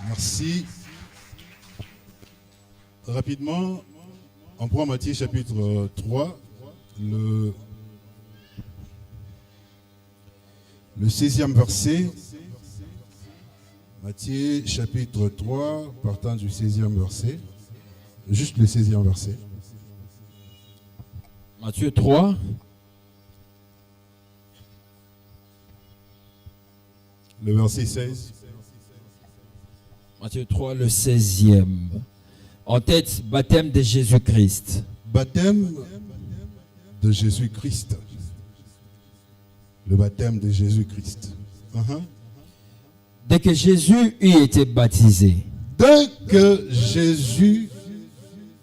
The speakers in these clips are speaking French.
Merci. Rapidement, on prend Matthieu chapitre 3, le 16e verset. Matthieu chapitre 3, partant du 16e verset. Juste le 16e verset. Matthieu 3. Le verset 16. Matthieu 3, le 16e. En tête, baptême de Jésus-Christ. Baptême de Jésus-Christ. Le baptême de Jésus-Christ. Dès que Jésus eut été baptisé. Dès que Jésus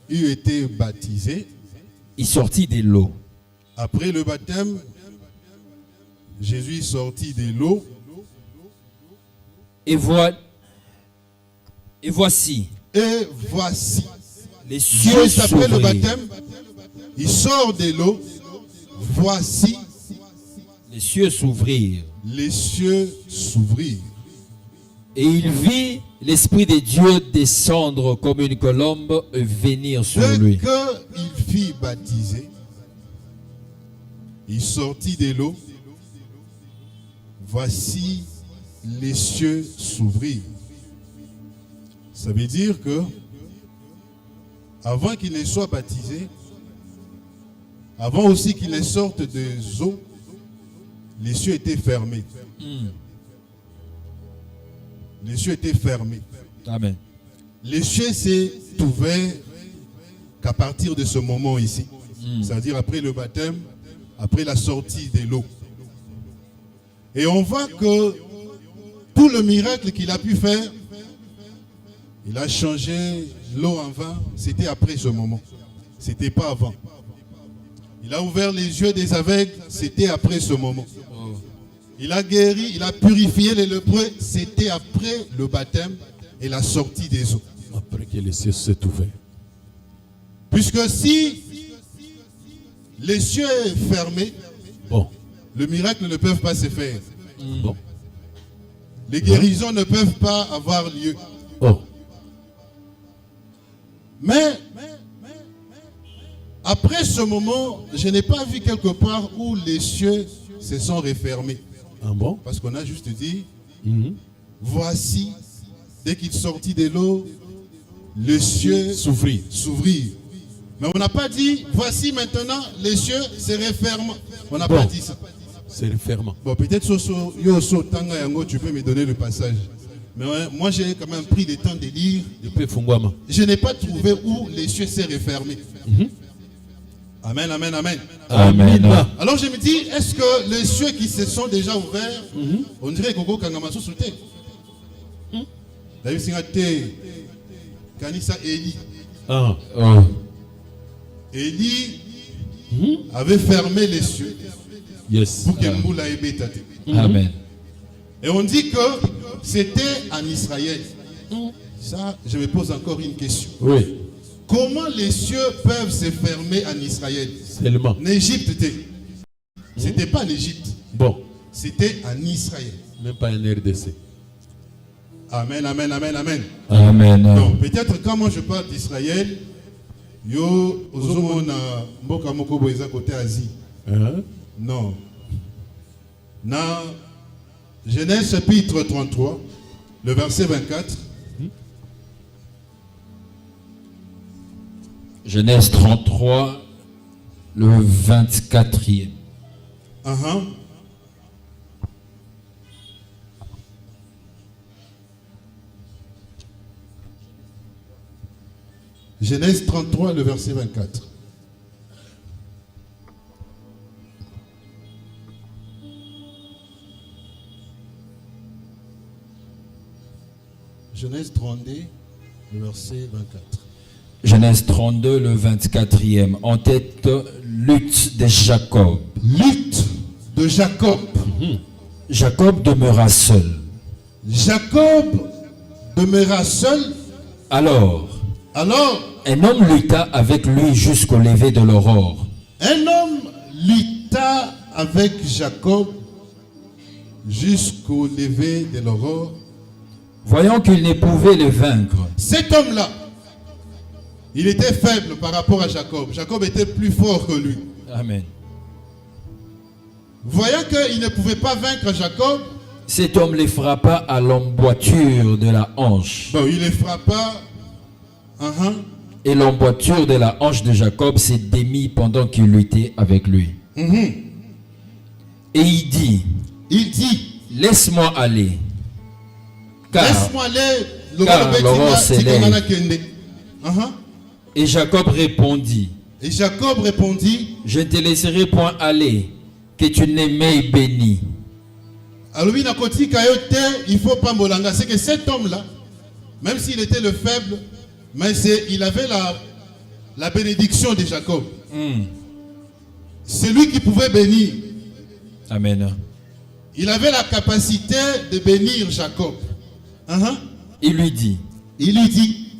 eut été baptisé. Il sortit de l'eau. Après le baptême, Jésus sortit de l'eau. Et voici. Les cieux juste après le baptême, il sort de l'eau. Voici. Les cieux s'ouvrirent. Les cieux s'ouvrirent. Et il vit l'Esprit de Dieu descendre comme une colombe et venir sur lui. Dès qu'il fut baptisé, il sortit de l'eau. Voici les cieux s'ouvrirent. Ça veut dire que avant qu'il ne soit baptisé, avant aussi qu'il ne sorte des eaux, les cieux étaient fermés. Les cieux étaient fermés. Amen. Les cieux s'est ouvert qu'à partir de ce moment ici. C'est-à-dire après le baptême, après la sortie de l'eau. Et on voit que tout le miracle qu'il a pu faire, il a changé l'eau en vin, c'était après ce moment. C'était pas avant. Il a ouvert les yeux des aveugles, c'était après ce moment. Il a guéri, il a purifié les lépreux, c'était après le baptême et la sortie des eaux. Après que les cieux s'est ouvert. Puisque si les cieux sont fermés, le miracle ne peut pas se faire. Les guérisons ne peuvent pas avoir lieu. Mais après ce moment, je n'ai pas vu quelque part où les cieux se sont refermés. Parce qu'on a juste dit, voici, dès qu'il sortit de l'eau, les cieux s'ouvrirent. Mais on n'a pas dit, voici maintenant, les cieux se referment. On n'a pas dit ça. C'est refermant. Bon, peut-être, tu peux me donner le passage. Mais moi, j'ai quand même pris le temps de lire. Je n'ai pas trouvé où les cieux s'est refermés. Amen, amen, amen. Amen. Alors je me dis, est-ce que les cieux qui se sont déjà ouverts, on dirait Gogo Kangamasu Souté. D'ailleurs, c'est Kanisa Eli. Eli avait fermé les cieux. Yes. Amen. Et on dit que c'était en Israël. Ça, je me pose encore une question. Oui. Comment les cieux peuvent se fermer en Israël? Seulement. En Égypte, c'était pas l'Égypte. C'était en Israël. Même pas en RDC. Amen, amen, amen, amen. Amen. Donc, peut-être quand moi je parle d'Israël, yo, ozomona mboka moko boeza côté Asie. Non. Dans Genèse chapitre 33, le verset 24. Genèse 33, le 24e. Genèse 33, le verset 24. Genèse 32, le verset 24. Genèse 32, le 24e. En tête, lutte de Jacob. Lutte de Jacob. Jacob demeura seul. Jacob demeura seul. Alors, un homme lutta avec lui jusqu'au lever de l'aurore. Un homme lutta avec Jacob jusqu'au lever de l'aurore. Voyant qu'il ne pouvait le vaincre, cet homme-là, il était faible par rapport à Jacob. Jacob était plus fort que lui. Amen. Voyant qu'il ne pouvait pas vaincre Jacob, Cet homme les frappa à l'emboîture de la hanche. bon, il les frappa. Et l'emboîture de la hanche de Jacob s'est démise pendant qu'il luttait avec lui. Et il dit, laisse-moi aller. Laisse-moi aller. Laurent s'élève. Et Jacob répondit, Et Jacob répondit, je ne te laisserai point aller, que tu n'aimes béni. alors il faut pas molanga. C'est que cet homme-là, même s'il était le faible, mais il avait la bénédiction de Jacob. C'est lui qui pouvait bénir. Amen. Il avait la capacité de bénir Jacob. Il lui dit,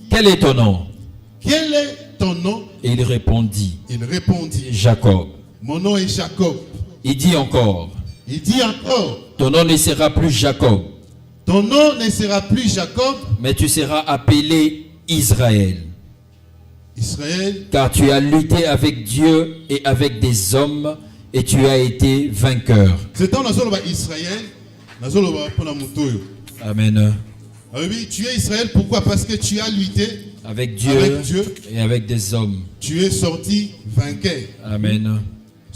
quel est ton nom? Quel est ton nom? Et il répondit, Jacob. Mon nom est Jacob. Il dit encore, ton nom ne sera plus Jacob. Ton nom ne sera plus Jacob, mais tu seras appelé Israël. Israël. Car tu as lutté avec Dieu et avec des hommes et tu as été vainqueur. C'est un Israël. Amen. Oui, tu es Israël, pourquoi? Parce que tu as lutté avec Dieu et avec des hommes. Tu es sorti vainqueur. Amen.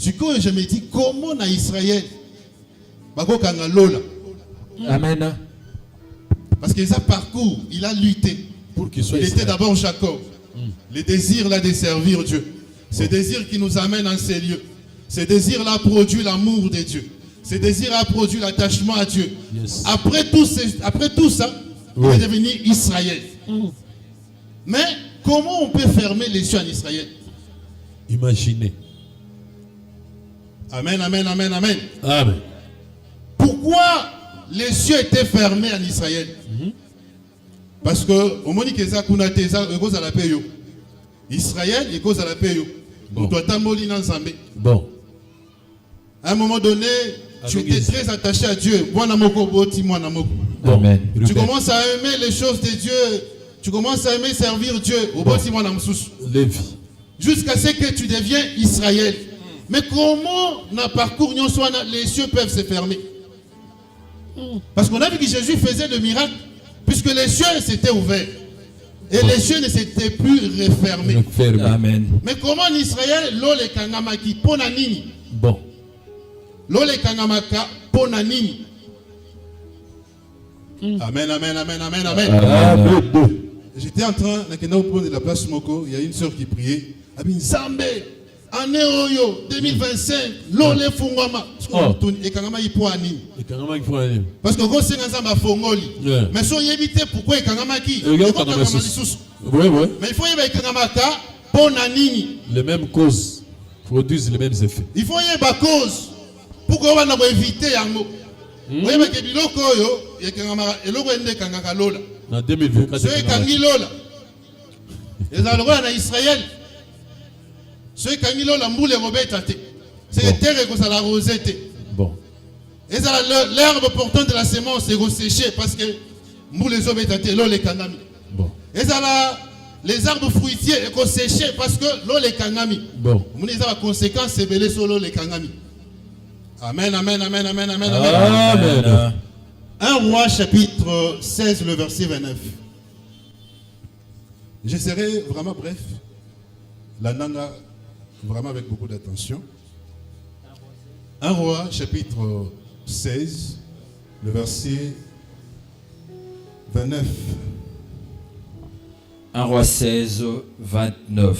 Du coup, je me dis, comment na Israël? Amen. Parce qu'il a parcours, il a lutté. Pour qu'il soit il était d'abord Jacob. Le désir là de servir Dieu. Ce désir qui nous amène en ces lieux. Ce désir là produit l'amour de Dieu. Ce désir a produit l'attachement à Dieu. Yes. Après tout ça, il est devenu Israël. Mais comment on peut fermer les yeux en Israël? Imaginez. Amen, amen, amen, amen. Amen. Pourquoi les cieux étaient fermés en Israël? Parce que au moment où Israël est cause à la paix. Bon. À un moment donné, tu étais très attaché à Dieu. Amen. Tu commences à aimer les choses de Dieu. Tu commences à aimer servir Dieu. Jusqu'à ce que tu deviens Israël. Mais comment dans parcours les cieux peuvent se fermer? Parce qu'on a vu que Jésus faisait le miracle, puisque les cieux s'étaient ouverts. Et les cieux ne s'étaient plus refermés. Amen. Mais comment en Israël, l'ole kangamaki ponanini? Bon. L'ole kangamaka ponanini. Amen, amen, amen, amen, amen. J'étais en train de la place Moko, il y a une sœur qui priait. Abin Zambé, année Oyo 2025, l'ole fungwama. Et kangama il pour anini. Parce que quand c'est un fongoli. Mais si on évite pourquoi il kangama qui? Oui. Mais il faut y kangamaka ponanini. Les mêmes causes produisent les mêmes effets. Il faut y avoir cause pour qu'on va éviter yango. Oui, mais que biloko yo, il kangama eloko ende kangaka lola. En 2024. Ceux qui lola. Les Allemands en Israël. Ceux qui lola mboule robetate. C'est les terres que ça la rosette. Bon. Et ça l'herbe portant de la sémence est séchée parce que mboule les obetate l'eau les kangami. Bon. Et ça les arbres fruitiers sont séchés parce que l'eau les kangami. Bon. Vous avez la conséquence c'est belé sur l'eau les kangami. Amen, amen, amen, amen, amen, amen. Amen. 1 Roi chapitre 16, le verset 29. Je serai vraiment bref. La nana, vraiment avec beaucoup d'attention. 1 Roi chapitre 16, le verset 29. 1 Roi 16, 29.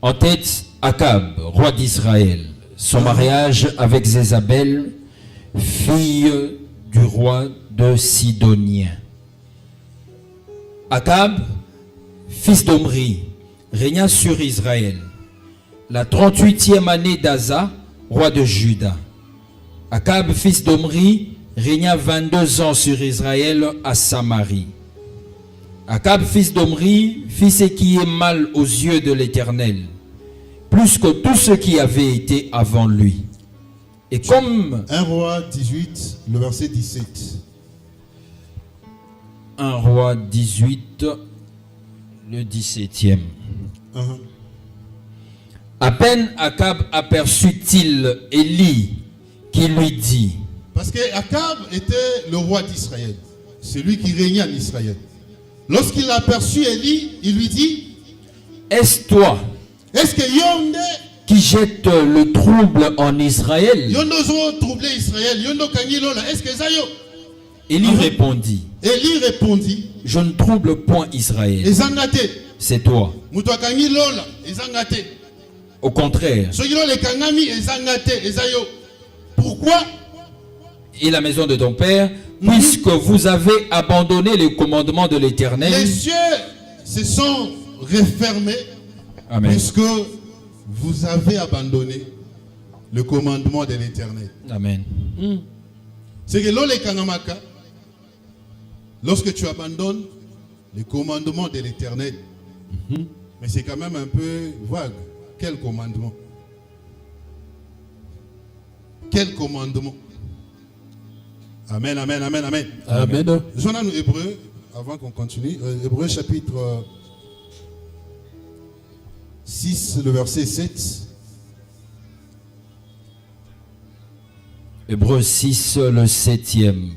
En tête, Akab, roi d'Israël, son mariage avec Jézabel, fille du roi de Sidonien. Akab, fils d'Omri, régna sur Israël la 38e année d'Asa, roi de Juda. Akab, fils d'Omri, régna 22 ans sur Israël à Samarie. Akab, fils d'Omri, fit ce qui est mal aux yeux de l'Éternel, plus que tout ce qui avait été avant lui. Et comme 1 Roi 18, le verset 17. 1 roi 18, le 17e. Uh-huh. À peine Akab aperçut-il Élie qui lui dit, Parce que Akab était le roi d'Israël, celui qui régnait en Israël. Lorsqu'il a aperçu Élie, il lui dit, est-ce toi est-ce que Yonde, qui jette le trouble en Israël? Yondo zo troublé Israël, Yondo kangilola, est-ce que ça yo? Élie répondit, Élie répondit, je ne trouble point Israël, Ezangate, c'est toi. muto kangilola, ezangate. Au contraire, Soki lo le kangami ezangate, ezayo. Pourquoi? et la maison de ton père, puisque vous avez abandonné les commandements de Les l'Éternel. cieux se sont refermés Amen. puisque vous avez abandonné le commandement de l'Éternel. Amen. C'est que l'ole kangamaka, lorsque tu abandonnes le commandement de l'Éternel, mais c'est quand même un peu vague. Quel commandement? Quel commandement? Amen, amen, amen, amen. Amen. Journal nous Hébreu, avant qu'on continue, Hébreu chapitre 6, le verset 7. Hébreux 6, le 7e.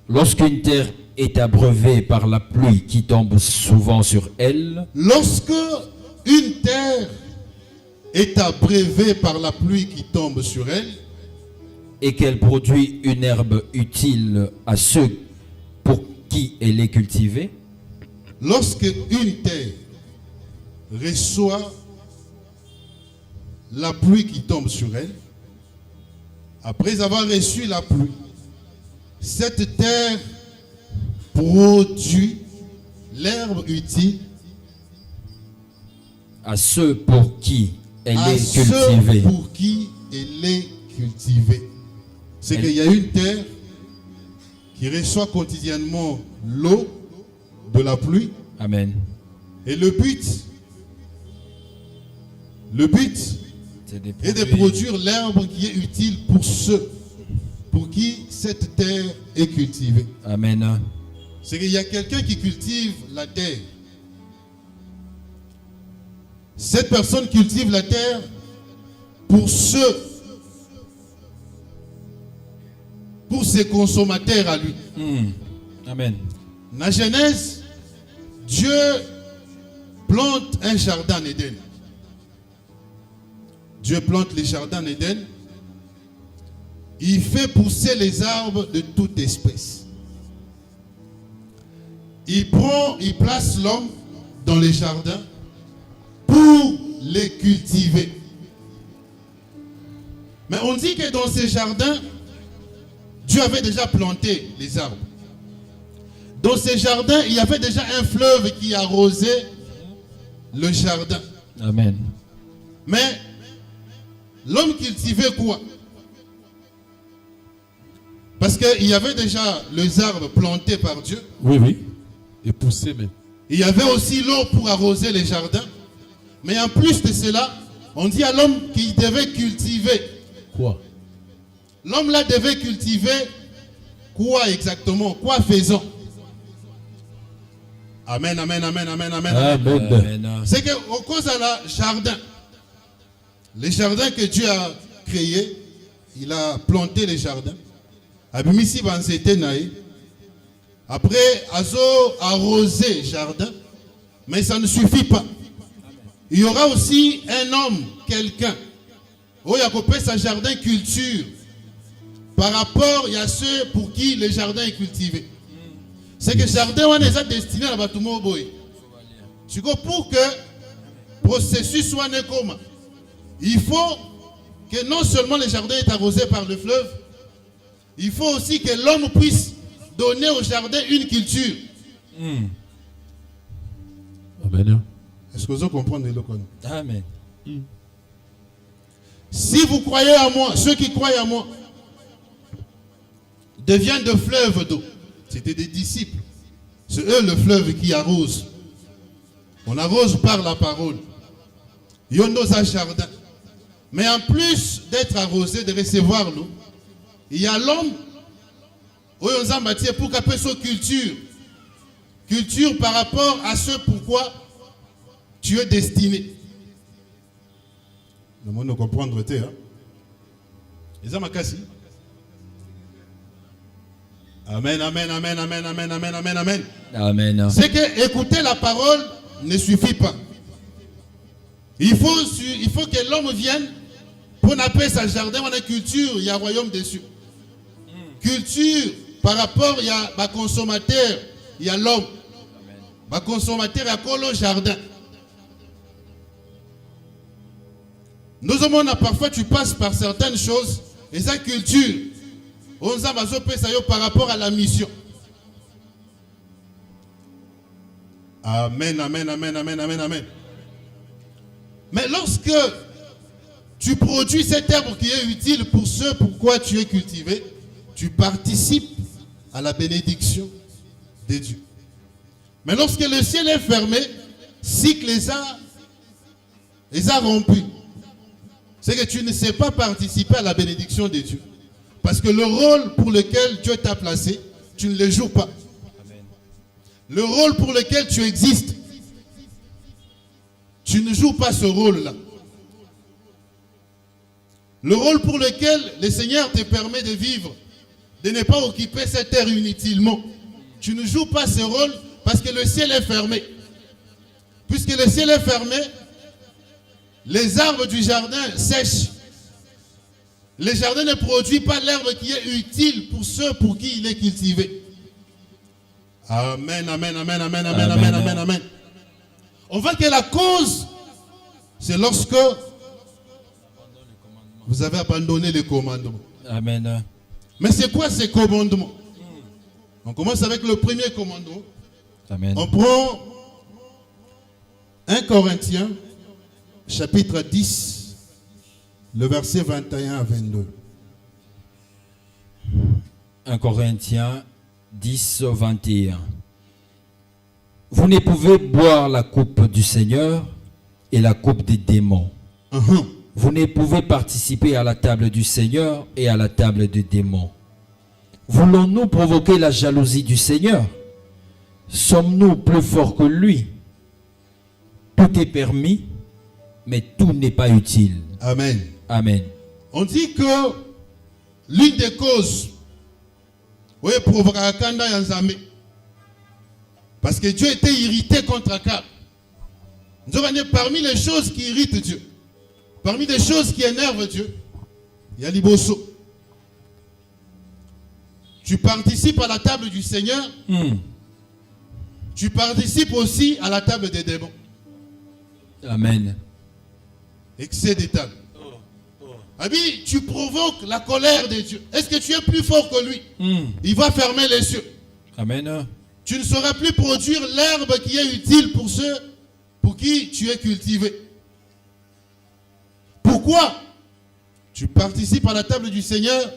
Lorsqu'une terre est abreuvée par la pluie qui tombe souvent sur elle, Lorsque une terre est abreuvée par la pluie qui tombe sur elle, et qu'elle produit une herbe utile à ceux pour qui elle est cultivée, lorsque une terre reçoit la pluie qui tombe sur elle, après avoir reçu la pluie, cette terre produit l'herbe utile à ceux pour qui elle à est ceux cultivée. pour qui elle est cultivée. C'est qu'il y a une terre qui reçoit quotidiennement l'eau de la pluie. Amen. Et le but est de produire l'herbe qui est utile pour ceux pour qui cette terre est cultivée. Amen. C'est qu'il y a quelqu'un qui cultive la terre. Cette personne cultive la terre pour ses consommateurs à lui. Amen. Dans la Genèse, Dieu plante un jardin en Éden. Dieu plante les jardins en Éden. Il fait pousser les arbres de toute espèce. Il place l'homme dans les jardins pour les cultiver. Mais on dit que dans ces jardins, Dieu avait déjà planté les arbres. Dans ces jardins, il y avait déjà un fleuve qui arrosait le jardin. Amen. Mais l'homme cultivait quoi? Parce qu'il y avait déjà les arbres plantés par Dieu. Oui, oui. Et pousser même. Il y avait aussi l'eau pour arroser les jardins. Mais en plus de cela, on dit à l'homme qu'il devait cultiver. Quoi? L'homme là devait cultiver quoi exactement? Quoi faisant? Amen, amen, amen, amen, amen. Amen. Amen. C'est qu'au cause de la jardin, les jardins que Dieu a créés, il a planté les jardins. Abimisi banzete naï. Après, azo arrosé le jardin, mais ça ne suffit pas. Il y aura aussi un homme, quelqu'un, où il y a coupé sa jardin culture par rapport à ceux pour qui le jardin est cultivé. C'est que le jardin on est destiné à Batumo Boy. Pour que le processus soit né comme il faut que non seulement le jardin est arrosé par le fleuve, il faut aussi que l'homme puisse donner au jardin une culture. Amen. Est-ce que vous comprenez le concept? Amen. Si vous croyez à moi, ceux qui croient à moi deviennent de fleuves d'eau. C'était des disciples. C'est eux le fleuve qui arrose. On arrose par la parole. Il y a un jardin. Mais en plus d'être arrosé, de recevoir l'eau, il y a l'homme pour qu'il ait sa culture. Culture par rapport à ce pourquoi tu es destiné. Le monde ne comprendre, hein? Les hommes Amen, amen, amen, amen, amen, amen, amen, amen. Amen. C'est que écouter la parole ne suffit pas. Il faut que l'homme vienne pour appeler sa jardin, on a culture, il y a royaume dessus. Culture par rapport, il y a ma consommateur, il y a l'homme. Ma consommateur, il y a le jardin. Nous avons parfois, tu passes par certaines choses, et sa culture, on a par rapport à la mission. Amen, amen, amen, amen, amen, amen. Mais lorsque tu produis cet herbe qui est utile pour ce pourquoi tu es cultivé, tu participes à la bénédiction de Dieu. Mais lorsque le ciel est fermé, cycle les a rompus. C'est que tu ne sais pas participer à la bénédiction de Dieu. Parce que le rôle pour lequel Dieu t'a placé, tu ne le joues pas. Le rôle pour lequel tu existes, tu ne joues pas ce rôle-là. Le rôle pour lequel le Seigneur te permet de vivre, de ne pas occuper cette terre inutilement. Tu ne joues pas ce rôle parce que le ciel est fermé. Puisque le ciel est fermé, les arbres du jardin sèchent. Le jardin ne produit pas l'herbe qui est utile pour ceux pour qui il est cultivé. Amen, amen, amen, amen, amen, amen, amen, amen. On voit que la cause, c'est lorsque vous avez abandonné les commandements. Amen. Mais c'est quoi ces commandements? On commence avec le premier commandement. Amen. On prend 1 Corinthiens, chapitre 10, le verset 21 à 22. 1 Corinthiens 10, 21. Vous ne pouvez boire la coupe du Seigneur et la coupe des démons. Vous ne pouvez participer à la table du Seigneur et à la table des démons. Voulons-nous provoquer la jalousie du Seigneur? Sommes-nous plus forts que lui? Tout est permis, mais tout n'est pas utile. Amen. Amen. On dit que l'une des causes, oui, parce que Dieu était irrité contre Akab. Parmi les choses qui irritent Dieu, parmi les choses qui énervent Dieu, il y a l'Ibosso. Tu participes à la table du Seigneur, tu participes aussi à la table des démons. Amen. Excès des tables. Abi, tu provoques la colère de Dieu. Est-ce que tu es plus fort que lui? Il va fermer les cieux. Amen. Tu ne sauras plus produire l'herbe qui est utile pour ceux pour qui tu es cultivé. Pourquoi? Tu participes à la table du Seigneur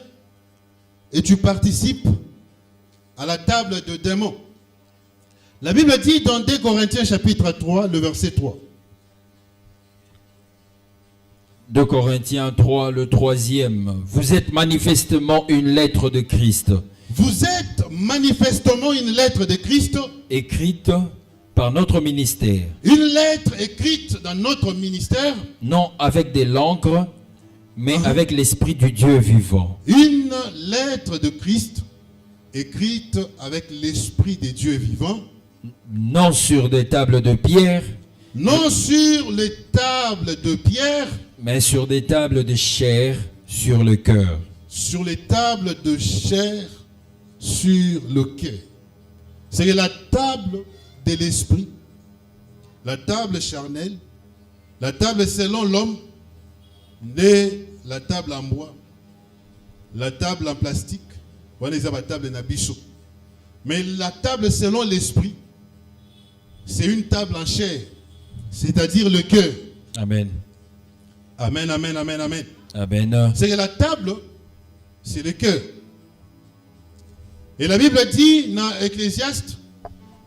et tu participes à la table de démons. La Bible dit dans 2 Corinthiens chapitre 3, le verset 3. 2 Corinthiens 3, le 3e. Vous êtes manifestement une lettre de Christ. Vous êtes manifestement une lettre de Christ. Écrite par notre ministère. Une lettre écrite dans notre ministère. Non avec de l'encre, mais avec l'Esprit du Dieu vivant. Une lettre de Christ écrite avec l'Esprit de Dieu vivant. Non sur des tables de pierre. Non sur les tables de pierre. Mais sur des tables de chair sur le cœur. Sur les tables de chair sur le cœur. C'est la table de l'esprit, la table charnelle, la table selon l'homme, la table en bois, la table en plastique, on les a la table en abisso. Mais la table selon l'esprit, c'est une table en chair, c'est-à-dire le cœur. Amen. Amen, amen, amen, amen. Amen. C'est que la table, c'est le cœur. Et la Bible dit dans Ecclésiaste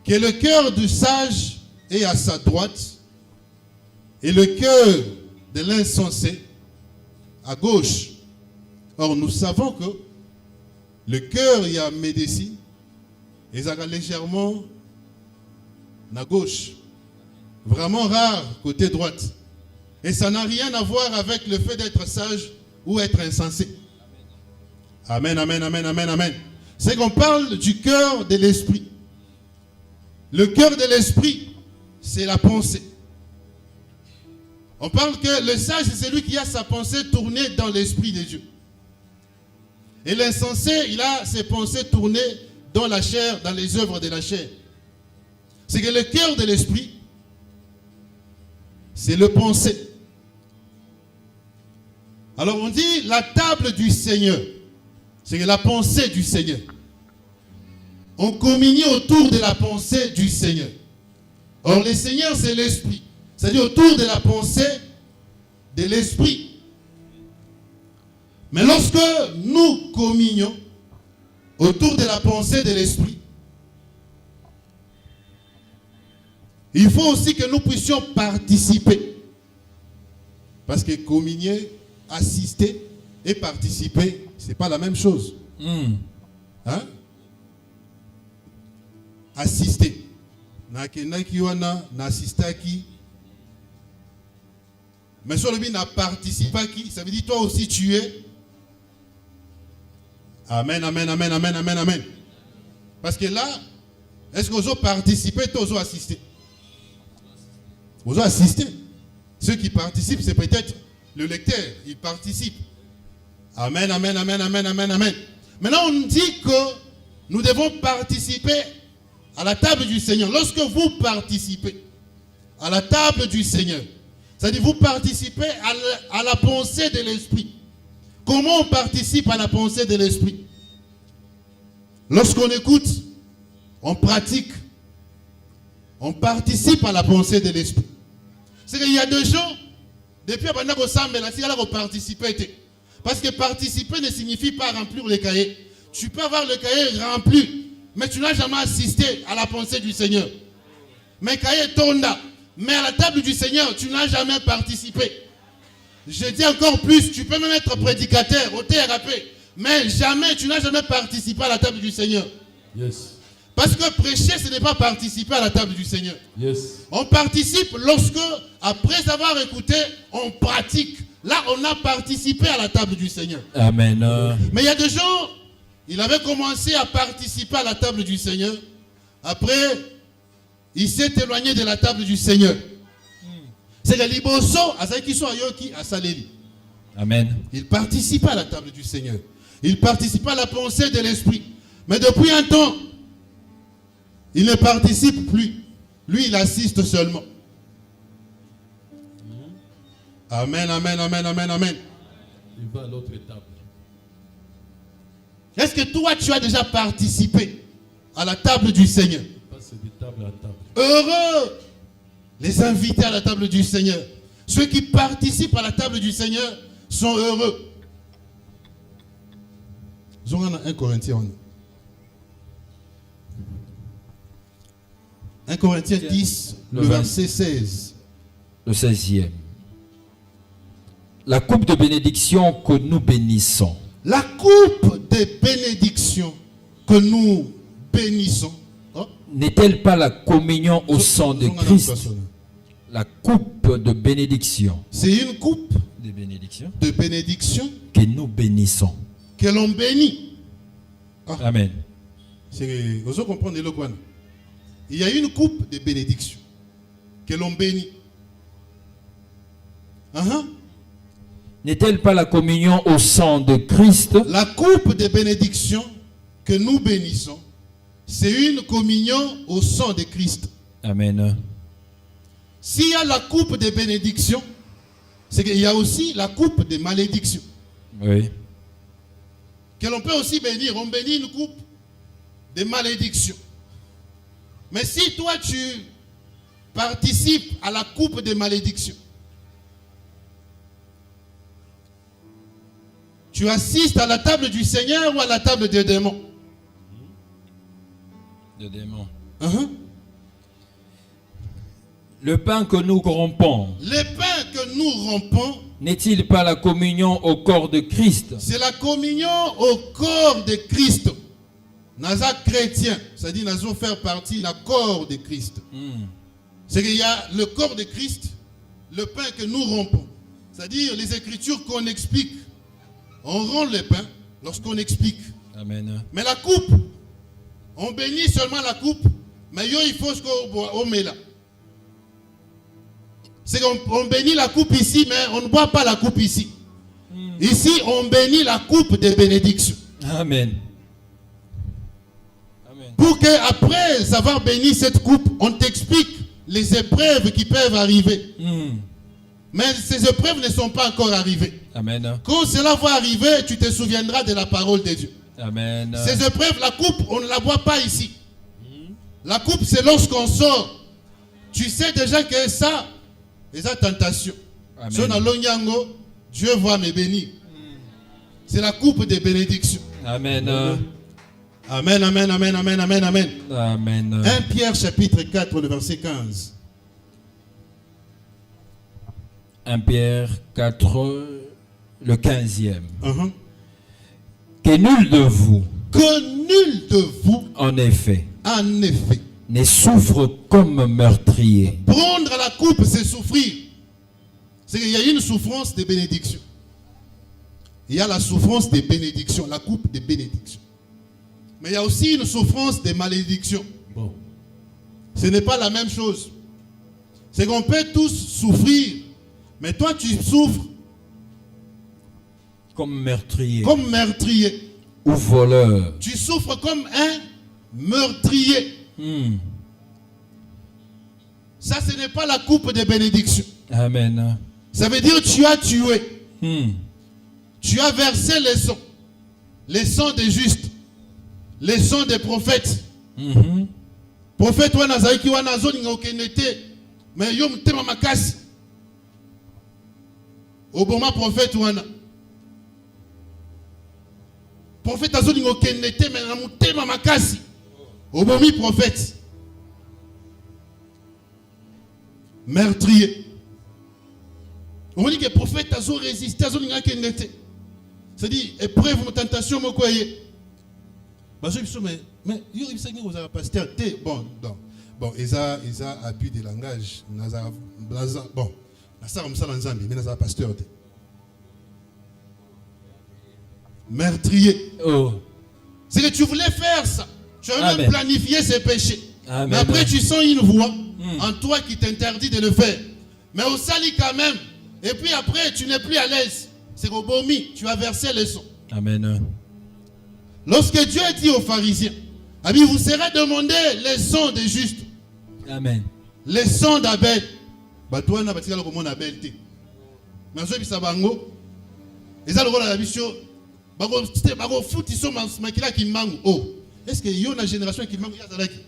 que le cœur du sage est à sa droite et le cœur de l'insensé à gauche. Or, nous savons que le cœur, il y a médecine, et ça a légèrement na gauche. Vraiment rare côté droite. Et ça n'a rien à voir avec le fait d'être sage ou être insensé. Amen, amen, amen, amen, amen. C'est qu'on parle du cœur de l'esprit. Le cœur de l'esprit, c'est la pensée. On parle que le sage, c'est celui qui a sa pensée tournée dans l'esprit de Dieu. Et l'insensé, il a ses pensées tournées dans la chair, dans les œuvres de la chair. C'est que le cœur de l'esprit, c'est le pensée. Alors on dit la table du Seigneur. C'est la pensée du Seigneur. On communie autour de la pensée du Seigneur. Or le Seigneur, c'est l'esprit. C'est-à-dire autour de la pensée de l'esprit. Mais lorsque nous communions autour de la pensée de l'esprit, il faut aussi que nous puissions participer. Parce que communier, assister et participer, ce n'est pas la même chose. Hein? Assister. Mais sur le but n'a participé, ça veut dire toi aussi tu es. Amen, amen, amen, amen, amen, amen. Parce que là, est-ce que vous avez participé, vous avez assisté? Vous avez assisté. Ceux qui participent, c'est peut-être le lecteur, il participe. Amen, amen, amen, amen, amen, amen. Maintenant, on dit que nous devons participer à la table du Seigneur. Lorsque vous participez à la table du Seigneur, c'est-à-dire vous participez à la pensée de l'esprit. Comment on participe à la pensée de l'esprit? Lorsqu'on écoute, on pratique, on participe à la pensée de l'esprit. C'est qu'il y a des gens, depuis qu'on a participer. Parce que participer ne signifie pas remplir le cahier. Tu peux avoir le cahier rempli, mais tu n'as jamais assisté à la pensée du Seigneur. Mais cahier tonda, mais à la table du Seigneur, tu n'as jamais participé. Je dis encore plus, tu peux même être prédicateur au TRAP, mais jamais, tu n'as jamais participé à la table du Seigneur. Yes. Parce que prêcher, ce n'est pas participer à la table du Seigneur. Yes. On participe lorsque, après avoir écouté, on pratique. Là, on a participé à la table du Seigneur. Amen. Mais il y a des gens, ils avaient commencé à participer à la table du Seigneur. Après, il s'est éloigné de la table du Seigneur. C'est les liboso, à ceux qui sont à Saléli. Amen. Il participait à la table du Seigneur. Il participait à la pensée de l'esprit. Mais depuis un temps, il ne participe plus. Lui, il assiste seulement. Amen, amen, amen, amen, amen. Il va à l'autre table. Est-ce que toi, tu as déjà participé à la table du Seigneur? Il passe de table à table. Heureux les invités à la table du Seigneur. Ceux qui participent à la table du Seigneur sont heureux. Nous avons 1 Corinthiens. 1 Corinthiens 10, le verset 16. Le 16e. La coupe de bénédiction que nous bénissons. La coupe de bénédiction que nous bénissons. Oh? N'est-elle pas la communion au sang de Christ? La coupe de bénédiction. C'est une coupe de bénédiction que nous bénissons. Que l'on bénit. Ah. Amen. Vous comprenez le quoi? Il y a une coupe de bénédiction que l'on bénit. N'est-elle pas la communion au sang de Christ? La coupe de bénédiction que nous bénissons, c'est une communion au sang de Christ. Amen. S'il y a la coupe de bénédiction, c'est qu'il y a aussi la coupe de malédiction. Oui. Que l'on peut aussi bénir. On bénit une coupe de malédiction. Mais si toi tu participes à la coupe de malédiction, tu assistes à la table du Seigneur ou à la table des démons? Des démons. Le pain que nous rompons. Le pain que nous rompons. N'est-il pas la communion au corps de Christ? C'est la communion au corps de Christ. naza chrétien, c'est-à-dire nazo faire partie du corps de Christ. C'est qu'il y a le corps de Christ, le pain que nous rompons. C'est-à-dire les écritures qu'on explique. On rompt le pain lorsqu'on explique. Amen. Mais la coupe, on bénit seulement la coupe, mais il faut qu'on met là. C'est qu'on bénit la coupe ici, mais on ne boit pas la coupe ici. Ici, on bénit la coupe de bénédiction. Amen. Pour qu'après avoir béni cette coupe, on t'explique les épreuves qui peuvent arriver. Mais ces épreuves ne sont pas encore arrivées. Amen. Quand cela va arriver, tu te souviendras de la parole de Dieu. Amen. Ces épreuves, la coupe, on ne la boit pas ici. La coupe, c'est lorsqu'on sort. Tu sais déjà que ça, c'est la tentation. Amen. Dieu va me bénir. C'est la coupe des bénédictions. Amen. Amen, amen, amen, amen, amen, amen. Amen. 1 Pierre chapitre 4, le verset 15. 1 Pierre 4, le 15e. Que nul de vous, en effet, ne souffre comme meurtrier. Prendre la coupe, c'est souffrir. C'est qu'il y a une souffrance de bénédiction. Il y a la souffrance des bénédictions, la coupe des bénédictions. Mais il y a aussi une souffrance des malédictions. Bon. Ce n'est pas la même chose. C'est qu'on peut tous souffrir, mais toi tu souffres comme meurtrier. Comme meurtrier. Ou voleur. Tu souffres comme un meurtrier. Ça, ce n'est pas la coupe des bénédictions. Amen. Ça veut dire que tu as tué. Tu as versé les sangs des justes, les sangs des prophètes. Prophète wana zaiki wana zoni ngokenete, mais yo mtema makasi. Oboma prophète wana. Prophète azoni ngokenete, mais na mtema makasi. Obomi prophète. Meurtrier. On dit que le prophète a résisté, a résisté. C'est-à-dire, épreuve, mon tentation, mon coyer. Mais, il y a pasteur. Bon, ils ont abus de langage. Bon, ça comme ça dans Zambie, mais ils ont pasteur. Meurtrier. Oh. C'est que tu voulais faire ça. Tu as même planifié ces péchés. Amen. Mais après, tu sens une voix en toi qui t'interdit de le faire. Mais au sali quand même. Et puis après, tu n'es plus à l'aise. C'est qu'au bomi, tu as versé les sons. Amen. Lorsque Dieu dit aux pharisiens, il vous sera demandé les sons des justes. Amen. Les sons d'Abel. Bah toi, na batika le monde Abel te. Mais je bisa bango. Eza le la mission. Bago foot ils sont makila ki mango. Oh. Est-ce que y a une génération qui mango ya zalaki?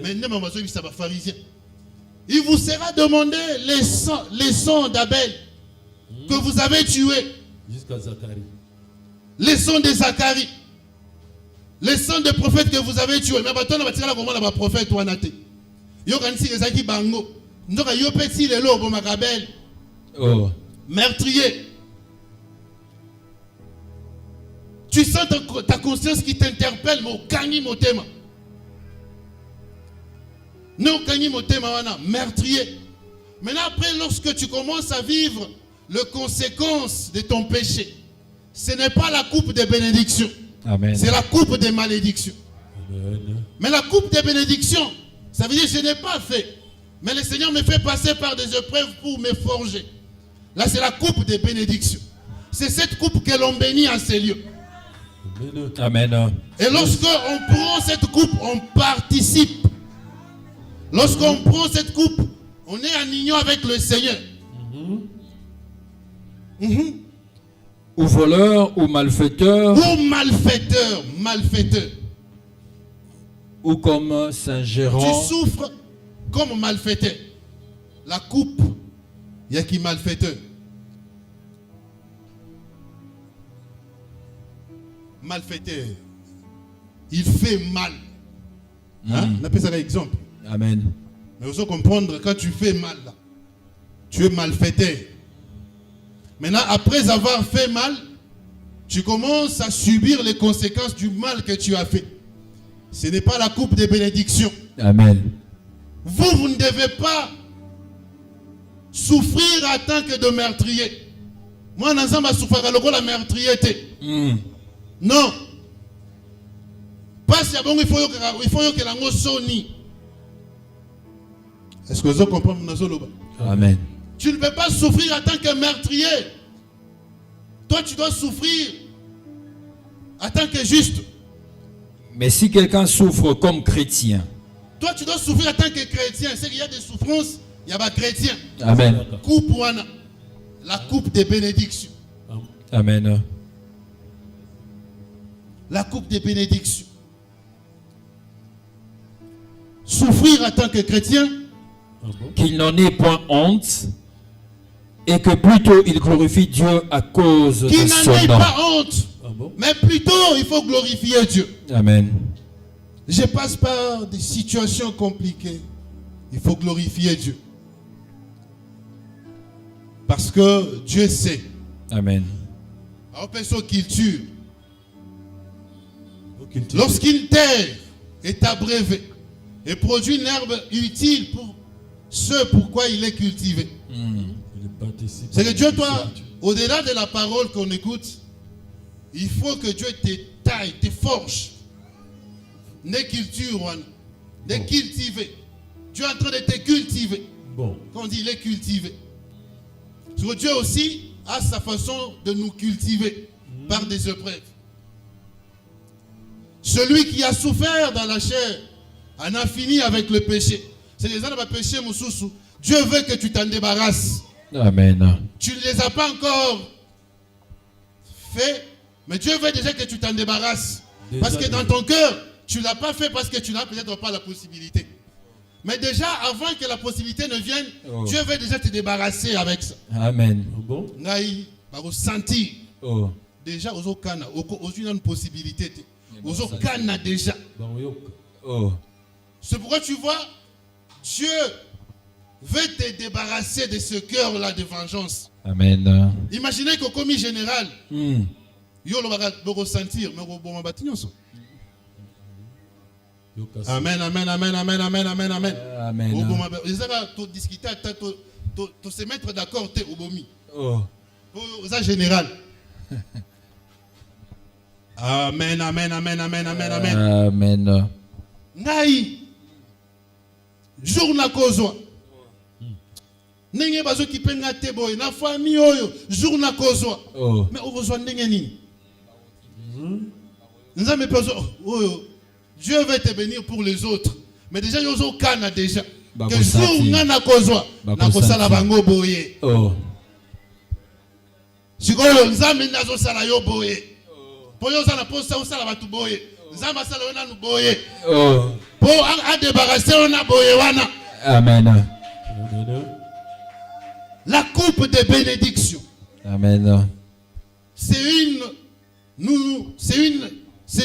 Mais ne m'a bisa ba pharisiens. Il vous sera demandé les sons d'Abel que vous avez tués. Jusqu'à Zacharie. Les sons de Zacharie. Les sons des prophètes que vous avez tués. Mais maintenant, on va comment la prophète ou anate. Yo kanisi ezaki bango. Ndoka yo petit le lobo makabel. Oh. Meurtrier. Tu sens ta conscience qui t'interpelle, mais au kangi motema. Non, kangi motema wana, meurtrier. Maintenant, après, lorsque tu commences à vivre les conséquences de ton péché, ce n'est pas la coupe des bénédictions. Amen. C'est la coupe des malédictions. Amen. Mais la coupe des bénédictions, ça veut dire que je n'ai pas fait. Mais le Seigneur me fait passer par des épreuves pour me forger. Là, c'est la coupe des bénédictions. C'est cette coupe que l'on bénit en ces lieux. Amen. Et lorsqu'on prend cette coupe, on participe. Lorsqu'on prend cette coupe, on est en union avec le Seigneur. Ou voleur, ou malfaiteur. Ou malfaiteur, malfaiteur. Ou comme Saint-Gérard. Tu souffres comme malfaiteur. La coupe, il y a qui malfaiteur. Malfaiteur. Il fait mal. On appelle ça l'exemple. Amen. Mais il faut comprendre, quand tu fais mal, là, tu es malfaiteur. Maintenant, après avoir fait mal, tu commences à subir les conséquences du mal que tu as fait. Ce n'est pas la coupe des bénédictions. Amen. Vous ne devez pas souffrir en tant que de meurtrier. Moi, je ne souffre pas la meurtrier. Non. Parce qu'il faut que l'ango soni. Est-ce que vous comprenez? Amen. Tu ne peux pas souffrir en tant que meurtrier. Toi, tu dois souffrir en tant que juste. Mais si quelqu'un souffre comme chrétien, toi, tu dois souffrir en tant que chrétien. C'est qu'il y a des souffrances, il y a des chrétiens. Amen. Coupe wana, la coupe des bénédictions. Amen. La coupe des bénédictions. Souffrir en tant que chrétien. Qu'il n'en ait point honte et que plutôt il glorifie Dieu à cause de son nom. Qu'il n'en ait pas honte. Mais plutôt, il faut glorifier Dieu. Amen. Je passe par des situations compliquées. Il faut glorifier Dieu. Parce que Dieu sait. Amen. Lorsqu'une terre est abrévée et produit une herbe utile pour ce pourquoi il est cultivé. C'est que Dieu, toi, au-delà de la parole qu'on écoute, il faut que Dieu te taille, te forge. Ne culture, ne cultiver. Dieu est en train de te cultiver. Bon. Quand on dit il est cultivé. Parce que Dieu aussi a sa façon de nous cultiver par des épreuves. Celui qui a souffert dans la chair en a fini avec le péché. C'est les gens qui ont péché, Moussoussou. Dieu veut que tu t'en débarrasses. Amen. Tu ne les as pas encore fait, mais Dieu veut déjà que tu t'en débarrasses. Parce que dans ton cœur, tu ne l'as pas fait parce que tu n'as peut-être pas la possibilité. Mais déjà, avant que la possibilité ne vienne, Dieu veut déjà te débarrasser avec ça. Amen. Bon. Naï, ressentir. Oh. Déjà, aux Kana, aux une possibilité. Aux Kana déjà. Oh. C'est pourquoi tu vois, Dieu veut te débarrasser de ce cœur-là de vengeance. Amen. Imaginez qu'au commis général, yo le ressentir, mais bon, amen, amen, amen, amen, amen, amen, amen. Amen. Ils ont discuté, tu se mettre d'accord, tu es au bomi. Oh. Aux général. Amen, amen, amen, amen, amen, amen. Amen. Naï. Jour na kozwa. Nenge bazo kipenga teboy na famille oyo jour na kozwa. Oh. Mais ozwa ndenge nini? Nzambe peso oyo Dieu veut te bénir pour les autres. Mais déjà yozo kana déjà. Que jour na kozwa na kosala bango boye. Oh. Sikoyo nzambe nazo sala yo boye. Po yo sala po sala batu boye. Nzambe sala yo na nu boye. Oh. Pour a débarrasser on a boye wana. Amen. La coupe de bénédiction. Amen. C'est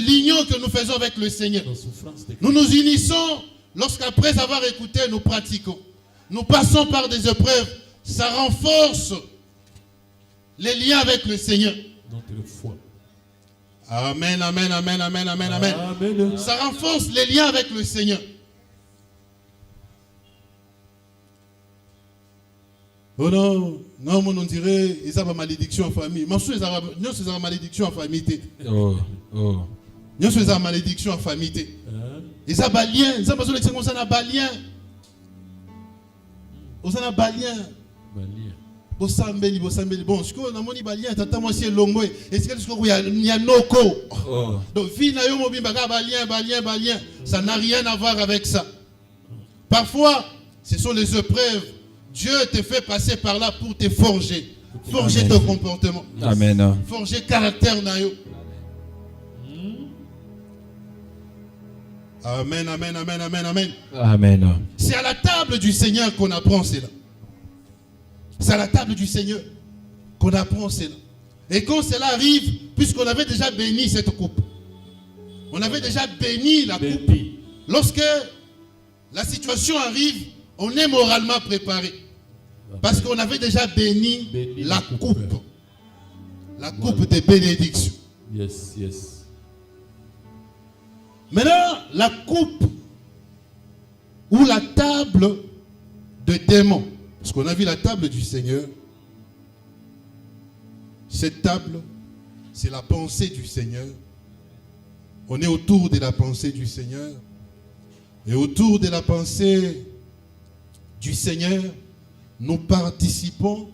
l'union que nous faisons avec le Seigneur. Nous nous unissons lorsqu'après avoir écouté, nous pratiquons. Nous passons par des épreuves. Ça renforce les liens avec le Seigneur. Notre foi. Amen, amen, amen, amen, amen, amen. Amen. Ça renforce les liens avec le Seigneur. Oh non, non, on dirait, ils ont une malédiction en famille. Mais ils ont une malédiction en famille. Oh. Oh. Ils ont une malédiction en famille. Ils ont un lien, ils ont besoin de ça, ils ont un lien. Ils ont un lien. Bosambeli. Bon, je crois que dans balien, tata moi c'est longo. Est-ce que il y a noko? Donc vie na yo mobimba balien. Ça n'a rien à voir avec ça. Parfois, ce sont les épreuves. Dieu te fait passer par là pour te forger. Forger Amen. ton comportement. Amen. Forger caractère na yo. Amen, amen, amen, amen, amen. Amen. C'est à la table du Seigneur qu'on apprend cela. C'est à la table du Seigneur qu'on apprend cela. Et quand cela arrive, puisqu'on avait déjà béni cette coupe, on avait déjà béni la coupe, lorsque la situation arrive, on est moralement préparé. Parce qu'on avait déjà béni la coupe. La coupe des bénédictions. Yes, yes. Maintenant, la coupe ou la table de démons. Parce qu'on a vu la table du Seigneur. Cette table, c'est la pensée du Seigneur. On est autour de la pensée du Seigneur. Et autour de la pensée du Seigneur, nous participons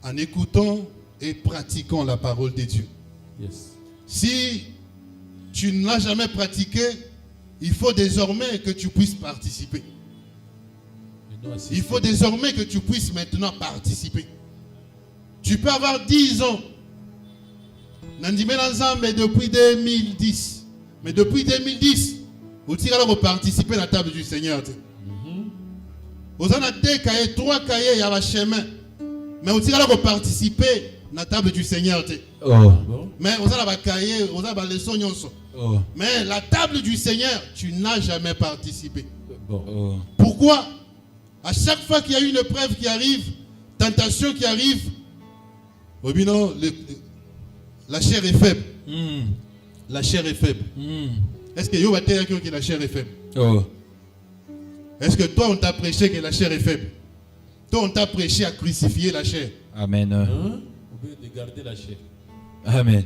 en écoutant et pratiquant la parole de Dieu. Yes. Si tu ne l'as jamais pratiqué, il faut désormais que tu puisses participer. Il faut désormais que tu puisses maintenant participer. Tu peux avoir 10 ans. Mais depuis 2010. Mais depuis 2010, vous allez participer à la table du Seigneur. Vous avez 2 cahiers, 3 cahiers, il y a un chemin. Mais vous allez participer à la table du Seigneur. Oh. Mais vous avez un cahier, vous avez une leçon. Oh. Mais la table du Seigneur, tu n'as jamais participé. Oh. Pourquoi? À chaque fois qu'il y a une épreuve qui arrive, tentation qui arrive, la chair est faible. La chair est faible. Est-ce que la chair est faible? Oh. Est-ce que toi, on t'a prêché que la chair est faible? Toi, on t'a prêché à crucifier la chair. Amen. Vous pouvez garder la chair. Amen.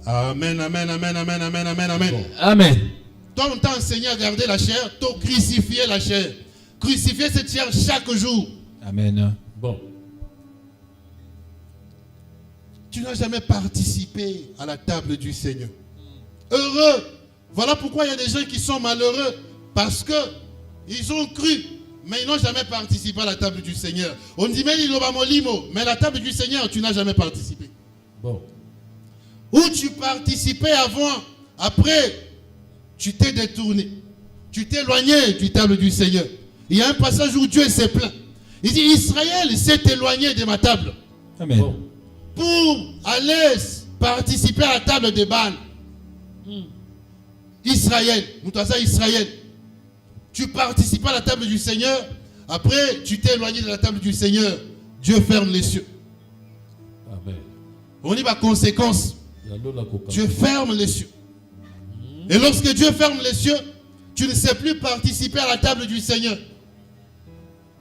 Amen, amen, amen, amen, amen, amen, amen. Amen. Toi, on t'a enseigné à garder la chair, toi, crucifier la chair. Crucifier cette chair chaque jour. Amen. Bon. Tu n'as jamais participé à la table du Seigneur. Heureux. Voilà pourquoi il y a des gens qui sont malheureux. Parce que ils ont cru, mais ils n'ont jamais participé à la table du Seigneur. On dit, mais la table du Seigneur, tu n'as jamais participé. Bon. Où tu participais avant, après, tu t'es détourné. Tu t'es éloigné du table du Seigneur. Il y a un passage où Dieu s'est plaint. Il dit, Israël s'est éloigné de ma table. Amen. Bon. Pour aller participer à la table de Baal. Israël, Israël. Tu participes à la table du Seigneur, après tu t'es éloigné de la table du Seigneur. Dieu ferme les cieux. Amen. On dit par conséquence, Dieu ferme les cieux. Et lorsque Dieu ferme les cieux, tu ne sais plus participer à la table du Seigneur.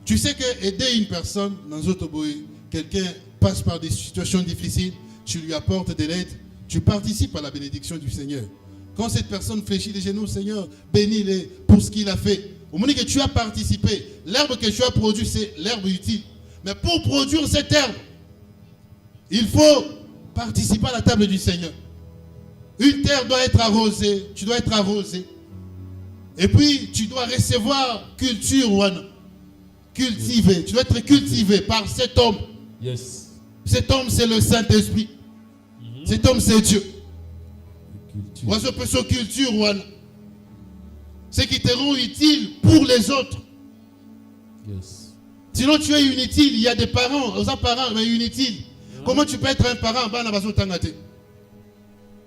Tu sais que aider une personne, dans Zotoboy, quelqu'un passe par des situations difficiles, tu lui apportes de l'aide, tu participes à la bénédiction du Seigneur. Quand cette personne fléchit les genoux, Seigneur, bénis-le pour ce qu'il a fait. Au moment que tu as participé, l'herbe que tu as produit, c'est l'herbe utile. Mais pour produire cette herbe, il faut participer à la table du Seigneur. Une terre doit être arrosée, tu dois être arrosé. Et puis, tu dois recevoir culture, cultivé. Tu dois être cultivé par cet homme. Yes. Cet homme, c'est le Saint-Esprit. Cet homme, c'est Dieu. Culture. Culture, ce qui te rend utile pour les autres. Yes. Sinon, tu es inutile. Il y a des parents, mais inutiles. Comment tu peux être un parent?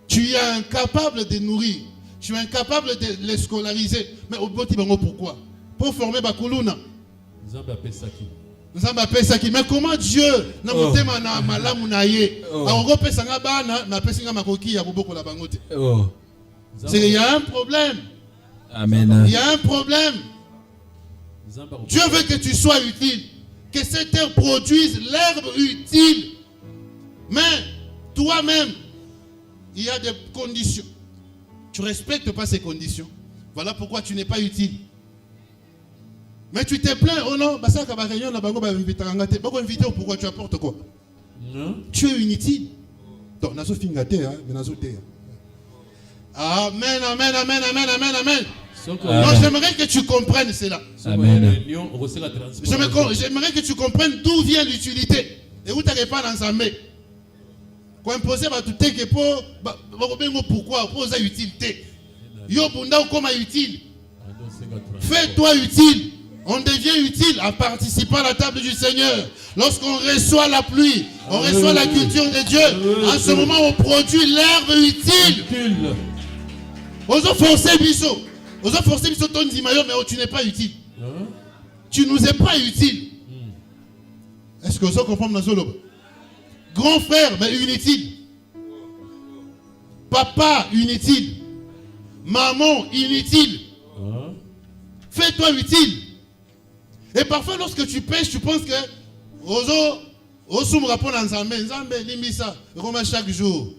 Tu es incapable de nourrir. Tu es incapable de les scolariser. Mais au bout de pourquoi? Pour former Bakuluna. Mais comment Dieu n'a il y a un problème. Amen. Il y a un problème. Dieu veut que tu sois utile. Que cette terre produise l'herbe utile. Mais toi-même, il y a des conditions. Tu ne respectes pas ces conditions. Voilà pourquoi tu n'es pas utile. Mais tu te plains, oh non, pourquoi tu apportes quoi? Tu es inutile. Donc, amen, amen, amen, amen, amen, amen. Non, j'aimerais que tu comprennes cela. Amen. J'aimerais que tu comprennes d'où vient l'utilité. Et où tu n'arrives pas dans sa main. Quand imposer tout que pourquoi pour sa utilité. Yo bunda comme utile. Fais-toi utile. On devient utile en participant à la table du Seigneur. Lorsqu'on reçoit la pluie, on reçoit la culture de Dieu. En ce moment, on produit l'herbe utile. Osons forcer Bissot. Osons forcer Bissot ton dimaillot, mais tu n'es pas utile. Tu nous es pas utile. Est-ce que vous comprenez dans ce lot? Grand frère, mais inutile. Papa, inutile. Maman, inutile. Hein? Fais-toi utile. Et parfois, lorsque tu pêches, tu penses que chaque jour.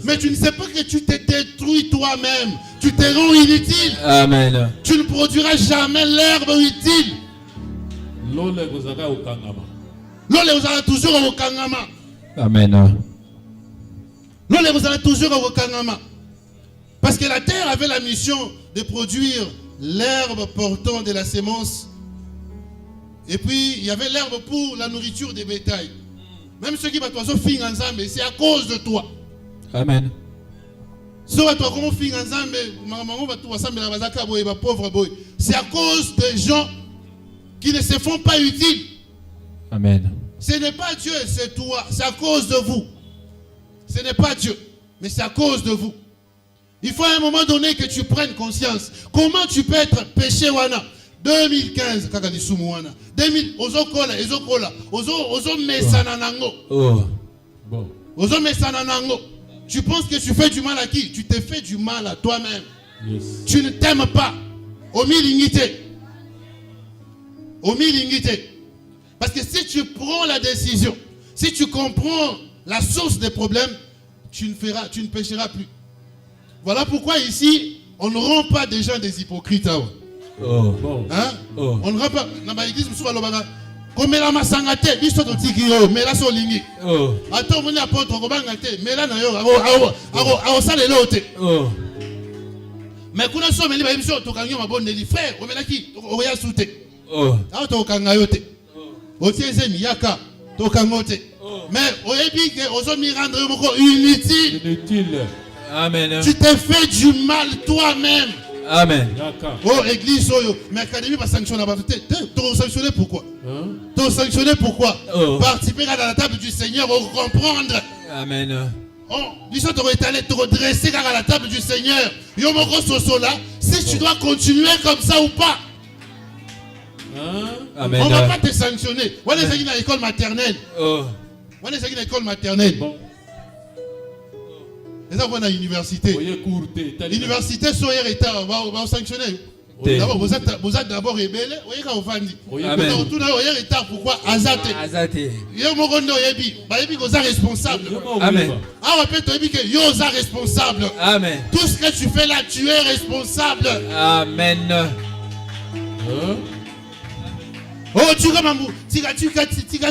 Mais tu ne sais pas que tu te détruis toi-même. Tu te rends inutile. Amen. Tu ne produiras jamais l'herbe utile. Lole kozaka okangama. L'ole vous allez toujours au Kangama. Amen. L'ole vous allez toujours au Kangama. Parce que la terre avait la mission de produire l'herbe portant de la sémence. Et puis, il y avait l'herbe pour la nourriture des bétails. Même ceux qui battent oiseaux fingent ensemble, c'est à cause de toi. Amen. C'est à cause des gens qui ne se font pas utiles. Amen. Ce n'est pas Dieu, c'est toi. C'est à cause de vous. Ce n'est pas Dieu, mais c'est à cause de vous. Il faut à un moment donné que tu prennes conscience. Comment tu peux être péché wana 2015 kakadi sumu wana 2000 ozokola ozo mesana nango. Oh. Bon. Ozo mesana nango. Tu penses que tu fais du mal à qui? Tu te fais du mal à toi-même. Yes. Tu ne t'aimes pas. Omilingité. Omilingité. Parce que si tu prends la décision, si tu comprends la source des problèmes, tu ne pécheras plus. Voilà pourquoi ici, on ne rend pas des gens des hypocrites. Oh. Bon. Hein? Oh. On ne rend pas. Dans l'église, comme la masangate, l'histoire de Tikio, mais là, c'est lingi. Oh. Attends, on est apôtre, mais là, on s'en est l'autre. Oh. Mais quand on a dit que tu as un bon frère, on est qui? On est sauté. Oh. Ah, tu as un yote. Otieze miyaka, tu as un yote. Mais on est dit que on me rendre inutile. Inutile. Amen. Tu t'es fait du mal toi-même. Amen. Yaka. Oh, église, mais l'académie va sanctionner. Tu sanctionné pourquoi? Hein? Tu sanctionné pourquoi? Oh. Participer à la table du Seigneur, comprendre. Amen. Oh, l'histoire t'aurait été allé te redresser à la table du Seigneur. Si tu dois continuer comme ça ou pas. Hein? Amen. On ne va pas te sanctionner. On est allé à l'école maternelle. Oh. On est allé à l'école maternelle. Bon. Et ça, on va à l'université. Oye courte. L'université, va sanctionner. D'abord, vous êtes d'abord rebelle. Oye, quand vous faites. Amen. Vous retournez au retard. Pourquoi? Azate. Azate. Yo mogondo yebi. Ba yebi ko za responsable. Amen. Ah, on peut te dire que yo za responsable. Amen. Tout ce que tu fais là, tu es responsable. Amen. Hein? Oh, tu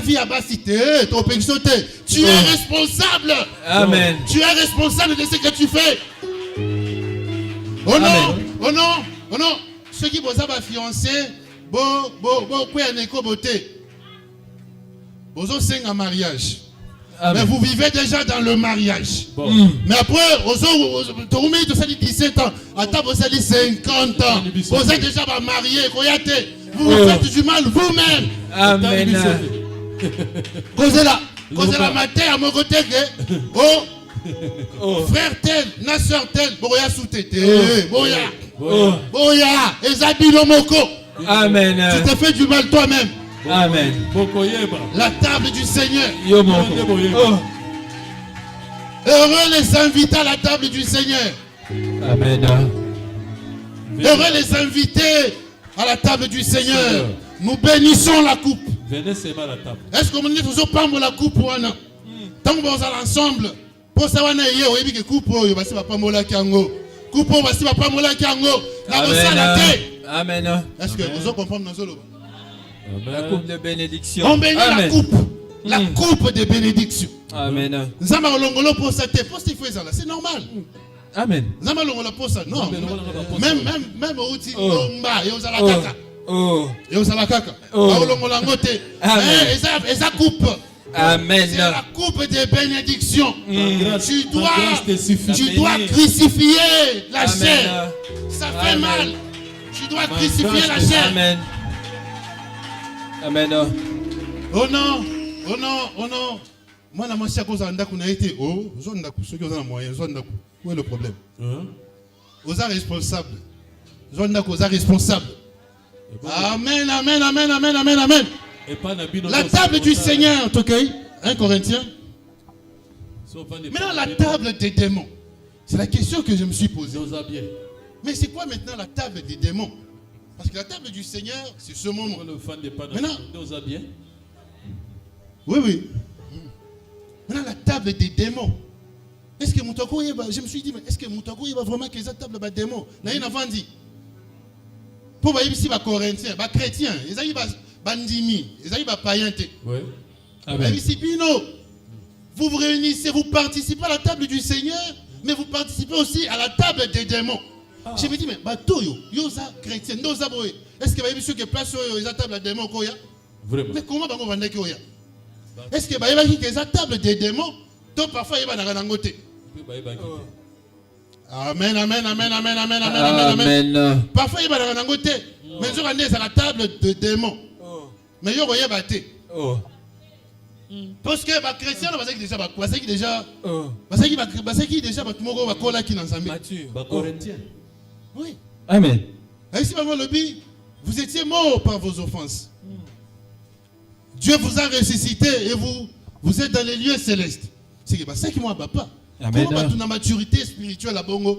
vie à basité, ton pensioté. Tu es responsable. Amen. Tu es responsable de ce que tu fais. Oh non, Amen. oh non, oh non. Ceux qui vont avoir fiancé, quoi un éco beauté. Vous avez un mariage. Amen. Mais vous vivez déjà dans le mariage. Bon. Mais après, vous avez 17 ans, attends, vous avez 50 ans. Vous êtes déjà marié, vous vous faites du mal vous-même. Amen. Causez la matière à mon côté. Oh, frère tel, na soeur tel, boya sous-tété, boya, boya, ezabilo moko. Amen. Tu te fais du mal toi-même. Amen. La table du Seigneur. Yo mon. Oh. Heureux les invités à la table du Seigneur. Amen. Heureux les invités à la table du Seigneur. Nous bénissons la coupe. Venez s'aimer à la table. Est-ce que vous ne toujours pas la coupe ou non? Tant que vous allez ensemble, pour savoir que la coupe, vous ne pas mola kango. Coupe, vous ne pas mola kango. Amen. Est-ce que vous comprenez dans solo? La coupe de bénédiction. On bénit Amen. la coupe. La coupe de bénédiction. Amen. Zama longolo pour ça, c'est normal. Amen. Zama longolo pour ça, non. Même au outil, Oh. et aux alakaka. Oh. Et aux alakaka. Oh. Amen. Et ça coupe. Amen. C'est la coupe de bénédiction. Tu Ta grâce te suffit. tu dois crucifier la Amen. chair. Ça fait Amen. mal. Tu dois crucifier la chair. Amen. Amen. Oh non, oh non, oh non. Moi, la moitié à cause d'un qu'on a été. Oh, ceux qui ont un moyen, où est le problème? Hein? Vous êtes responsables. Vous êtes responsables. Amen, amen, amen, amen, amen, amen. La table du Seigneur, ok? 1 Corinthiens. Maintenant, la table des démons. C'est la question que je me suis posée. Dosa bien. Mais c'est quoi maintenant la table des démons? Parce que la table du Seigneur, c'est ce moment. Le fan des panneaux. Maintenant. Dosa bien. Oui, oui. Maintenant, la table des démons. Est-ce que Moutako, je me suis dit, mais est-ce que Moutako, il va vraiment que cette table des démons? Là, il a dit. Pour voir ici, les Corinthiens, les chrétiens, ils ont bandimi, ils ont païens. Oui. Amen. Vous vous réunissez, vous participez à la table du Seigneur, mais vous participez aussi à la table des démons. Je me dis, mais bateau, yo ça chrétien, no ça boy. Est-ce que vous avez place sur la table des démons? Vraiment. Mais comment vous vendez koya? Est-ce que vous avez la table des démons? Donc parfois, il y a un côté. Amen, amen, amen, amen, amen, amen, amen. Parfois, il y a un côté. Mais je vais à la table de démons. Mais il y a un côté. Parce que les chrétiens, ils déjà. Corinthiens. Oui. Amen. Ici, vous étiez morts par vos offenses. Dieu vous a ressuscité et vous êtes dans les lieux célestes. C'est ça qui m'a papa. Amen. Comment tu as maturité spirituelle à Bongo?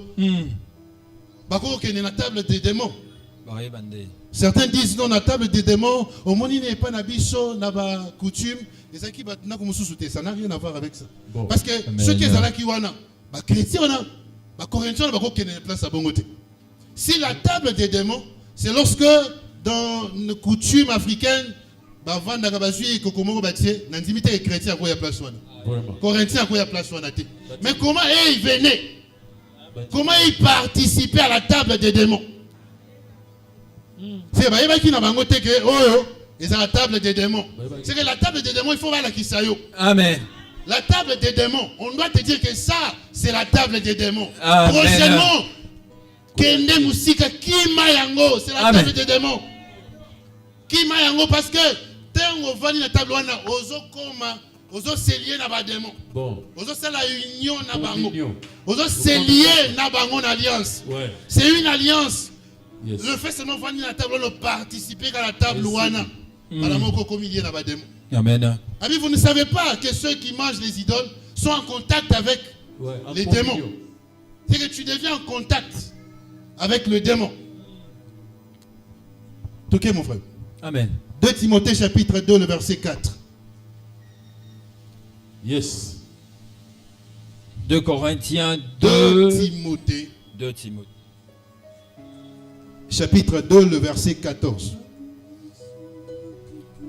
Bako qui est dans la table des démons. Certains disent non, la table des démons, au monde il n'est pas nabiso, n'a pas coutume. Et ça qui va ça n'a rien à voir avec ça. Bon. Parce que Amen. ceux qui sont là qui wana, chrétiens wana, corinthiens wana qui est place à Bongote. Si la table des démons, c'est lorsque dans une coutume africaine, vanda kabazui kokomo batie, n'intimité les chrétiens à quoi il y a place wana. Vraiment. Corinthiens à quoi il y a place wana. Mais comment ils venaient? Comment ils participaient à la table des démons? C'est pas qui n'a pas ngoté que oh ils ont la table des démons. C'est que la table des démons il faut voir la kisayo. Amen. La table des démons, on doit te dire que ça c'est la table des démons. Amen. Prochainement, Kende Musika Kimayango, c'est la Amen. table des démons. Kimayango parce que tant on va la table wana ozo koma ozo se lier na ba démons. Bon. Ozo c'est la union na bango. Union. Ozo se lier na bango en alliance. Ouais. C'est une alliance. Yes. Le fait seulement de la table, on participer à la table wana. Madame Oko lié na ba démons. Amen. Ami, vous ne savez pas que ceux qui mangent les idoles sont en contact avec les démons. C'est que tu deviens en contact avec le démon. Ok, mon frère. Amen. 2 Timothée chapitre 2, le verset 4. Yes. 2 Corinthiens 2 2 Timothée Timothée. chapitre 2, le verset 14.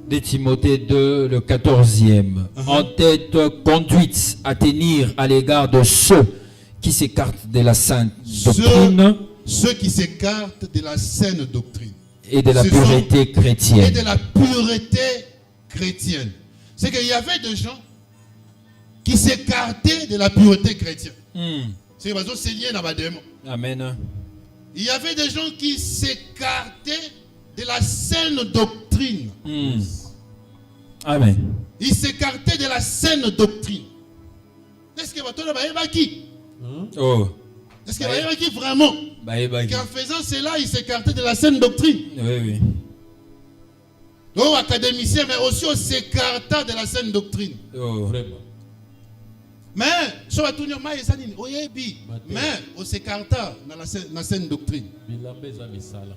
2 Timothée 2, le 14e. En tête conduite à tenir à l'égard de ceux qui s'écartent de la sainte doctrine Ceux qui s'écartent de la saine doctrine. et de la Ce pureté Et chrétienne. de la pureté chrétienne. C'est qu'il y avait des gens qui s'écartaient de la pureté chrétienne. C'est parce que c'est lié dans la démon. Amen. Il y avait des gens qui s'écartaient de la saine doctrine. Amen. Ils s'écartaient de la saine doctrine. Est-ce que vous avez qui? Oh. Est-ce que vous avez qui vraiment? Qu'en faisant cela, ils s'écartaient de la saine doctrine. Oui, oui. Donc, académiciens, mais aussi on s'écarta de la saine doctrine. Oh. Vraiment. Mais, mais on s'écarta dans la saine doctrine. Bilambeza misala.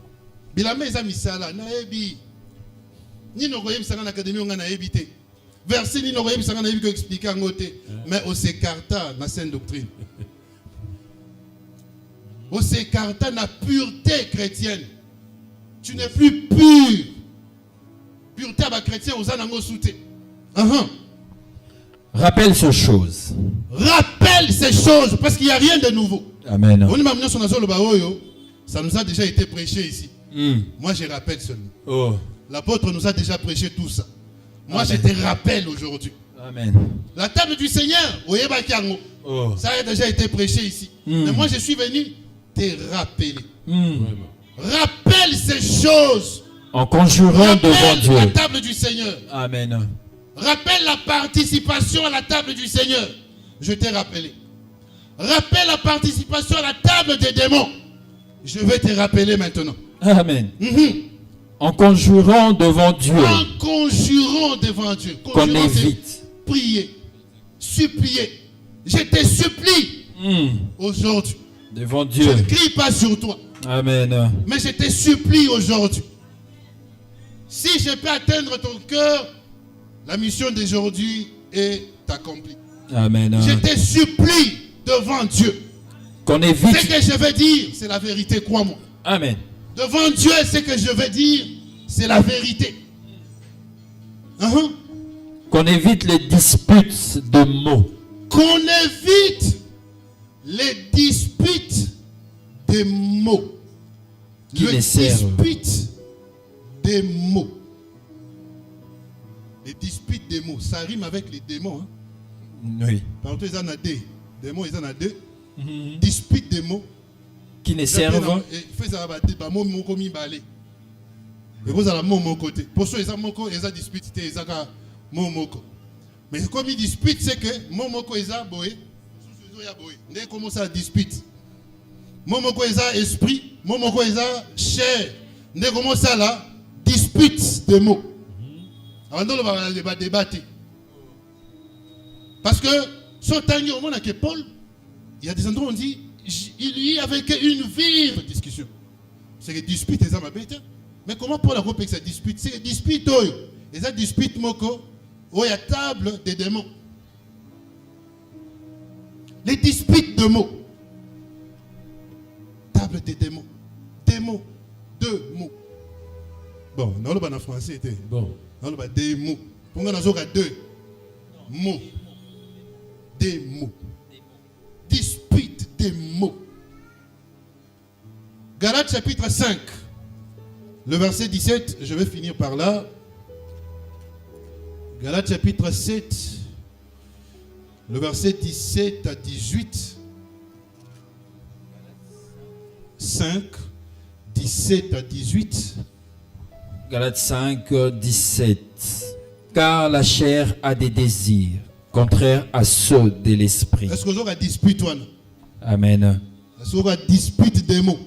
Bilame eza misala na ebi. Ni no koyeb sanga na académie on na ebité. Verset ni no koyeb sanga na ebi ko expliquer ngoté. Mais on s'écarta na saine doctrine. On s'écarta na pureté chrétienne. Tu n'es plus pur. Pureté à chrétien aux anango souté. Rappelle ces choses. Rappelle ces choses parce qu'il n'y a rien de nouveau. Amen. On m'a son azolo ba oyo. Ça nous a déjà été prêché ici. Moi je rappelle seulement. Oh. L'apôtre nous a déjà prêché tout ça. Moi Amen. je te rappelle aujourd'hui. Amen. La table du Seigneur, oyeba kiango. Oh. Ça a déjà été prêché ici. Mais moi je suis venu te rappeler. Vraiment. Rappelle ces choses. En conjurant devant Rappelle Dieu. la table du Seigneur. Amen. Rappelle la participation à la table du Seigneur. Je t'ai rappelé. Rappelle la participation à la table des démons. Je vais te rappeler maintenant. Amen. En conjurant devant Dieu En conjurant devant Dieu. qu'on Conjurant, c'est évite. prier, supplier. Je te supplie aujourd'hui. Devant Je Dieu. ne crie pas sur toi, Amen. mais je te supplie aujourd'hui. Si je peux atteindre ton cœur, la mission d'aujourd'hui est accomplie. Amen. Je te supplie devant Dieu. Qu'on Ce évite. que je vais dire, c'est la vérité, crois-moi. Amen. Devant Dieu, ce que je vais dire, c'est la vérité. Qu'on évite les disputes de mots. Qu'on évite les disputes des mots. Qui Les les servent. disputes des mots. Les disputes des mots. Ça rime avec les démons. Hein? Oui. Par contre, ils en ont deux. Démons, ils en ont deux. Disputes des mots. Qui ne servent. Fais ça, bah, moi, mon commis balai. Et vous avez mon côté. Pour ceux qui ont des disputes, ils ont mon moko. Mais comme ils disputent, c'est que mon moko est boé. Dès qu'on commence à dispute. Mon moko est esprit. Mon moko est chair. Dès qu'on commence à la dispute des mots. Avant on va débattre. Parce que, sur Tangi, au moment que Paul, il y a des endroits où on dit, il y avait une vive discussion. C'est que dispute, c'est ça ma bête. Mais comment Paul a compris que ça dispute? C'est dispute, et ça dispute moko, où il y a table des démons. Les disputes de mots. Table des démons. Des mots. Deux mots. Bon, non, le en français était. Bon. Non, le des mots. Pour nous, on a deux mots. Des mots. Dispute des mots. Galates chapitre 5. Le verset 17, je vais finir par là. Galates chapitre 7, le verset 17 à 18. 5, 17 à 18. Galates 5, 17. Car la chair a des désirs contraires à ceux de l'esprit. Est-ce que vous avez une dispute? Amen. Est-ce que vous avez une dispute des mots?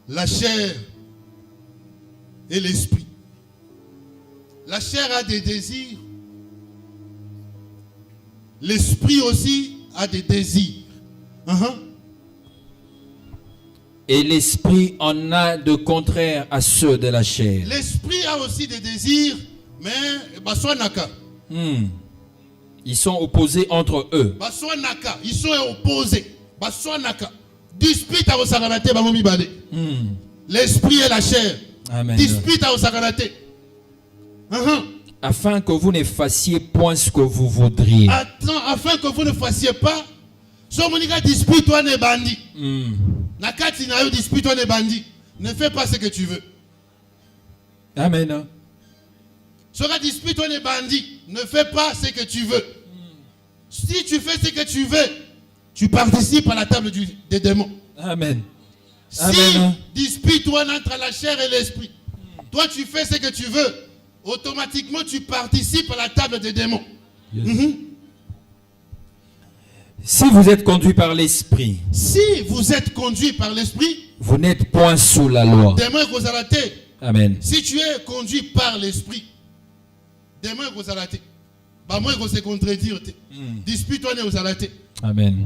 La chair et l'esprit. La chair a des désirs. L'esprit aussi a des désirs. Et l'esprit en a de contraires à ceux de la chair. L'esprit a aussi des désirs, mais baswanaka. Ils sont opposés entre eux. Baswanaka, ils sont opposés. Baswanaka. Dispute à Osaganate, bamomi bale. L'esprit et la chair. Amen. Dispute à Osaganate. Afin que vous ne fassiez point ce que vous voudriez. Attends, afin que vous ne fassiez pas. Si on dit dispute, toi ne bandit. Nakati na yo dispute, toi ne bandit. Ne fais pas ce que tu veux. Amen. Si on dispute, toi ne bandit. Ne fais pas ce que tu veux. Si tu fais ce que tu veux, tu participes à la table des démons. Amen. Si Amen. dispute toi entre la chair et l'esprit, toi tu fais ce que tu veux, automatiquement tu participes à la table des démons. Si vous êtes conduit par l'esprit, Si vous êtes conduit par l'esprit, vous n'êtes point sous la loi. demain vous allez rater. Amen. Si tu es conduit par l'esprit, demain vous allez rater. Bah moi vous se contredire. Dispute toi vous allez rater. Amen.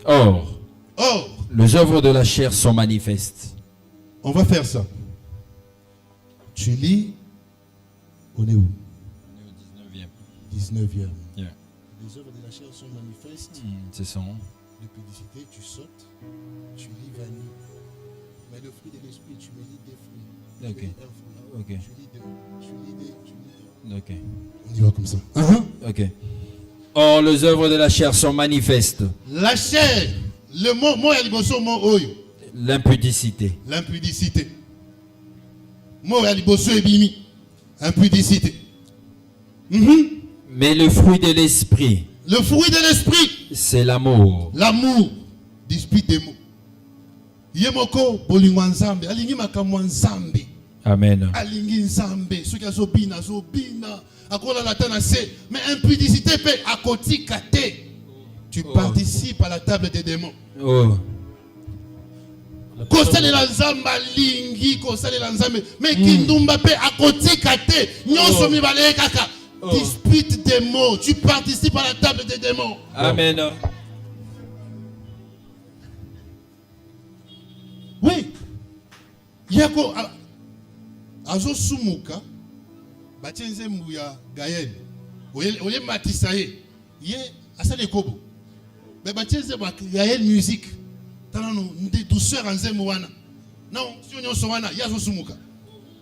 Or, Or, les œuvres de la chair sont manifestes. on va faire ça. Tu lis, on est où? 19e. Yeah. Les œuvres de la chair sont manifestes. C'est ça. L'épidicité, tu sautes, tu lis vanille. Mais le fruit de l'esprit, tu me lis des fruits. Ok. Un fruit. Ok. Tu lis deux. Ok. On y va comme ça. Ok. Or, les œuvres de la chair sont manifestes. La chair, le mot yaliboso mot oyo. L'impudicité, L'impudicité. Mot yaliboso ebimi. Impudicité. mais le fruit de l'esprit, Le fruit de l'esprit, c'est l'amour, l'amour. Dispute des mots. Yemoko bolingo nzambe, alingi makamwa nzambe. amen, Alingi nzambe, soki azobina, akola la tana se, mais impudicité peut akoti kate. Tu participes à la table des démons. oh, Kosalela nzambe alingi, kosalela nzambe, mais kindumba pe akoti kate. Nyonso mibale kaka. Dispute des mots. Tu participes à la table des démons. Amen. Oui. Yako azo sumuka batienze mbuya Gaël. Oye matisaye. Ye asale kobo. Mais batienze ba Gaël musique. Tanano ndi douceur anzemu wana. Na onction nyonso wana yazo sumuka.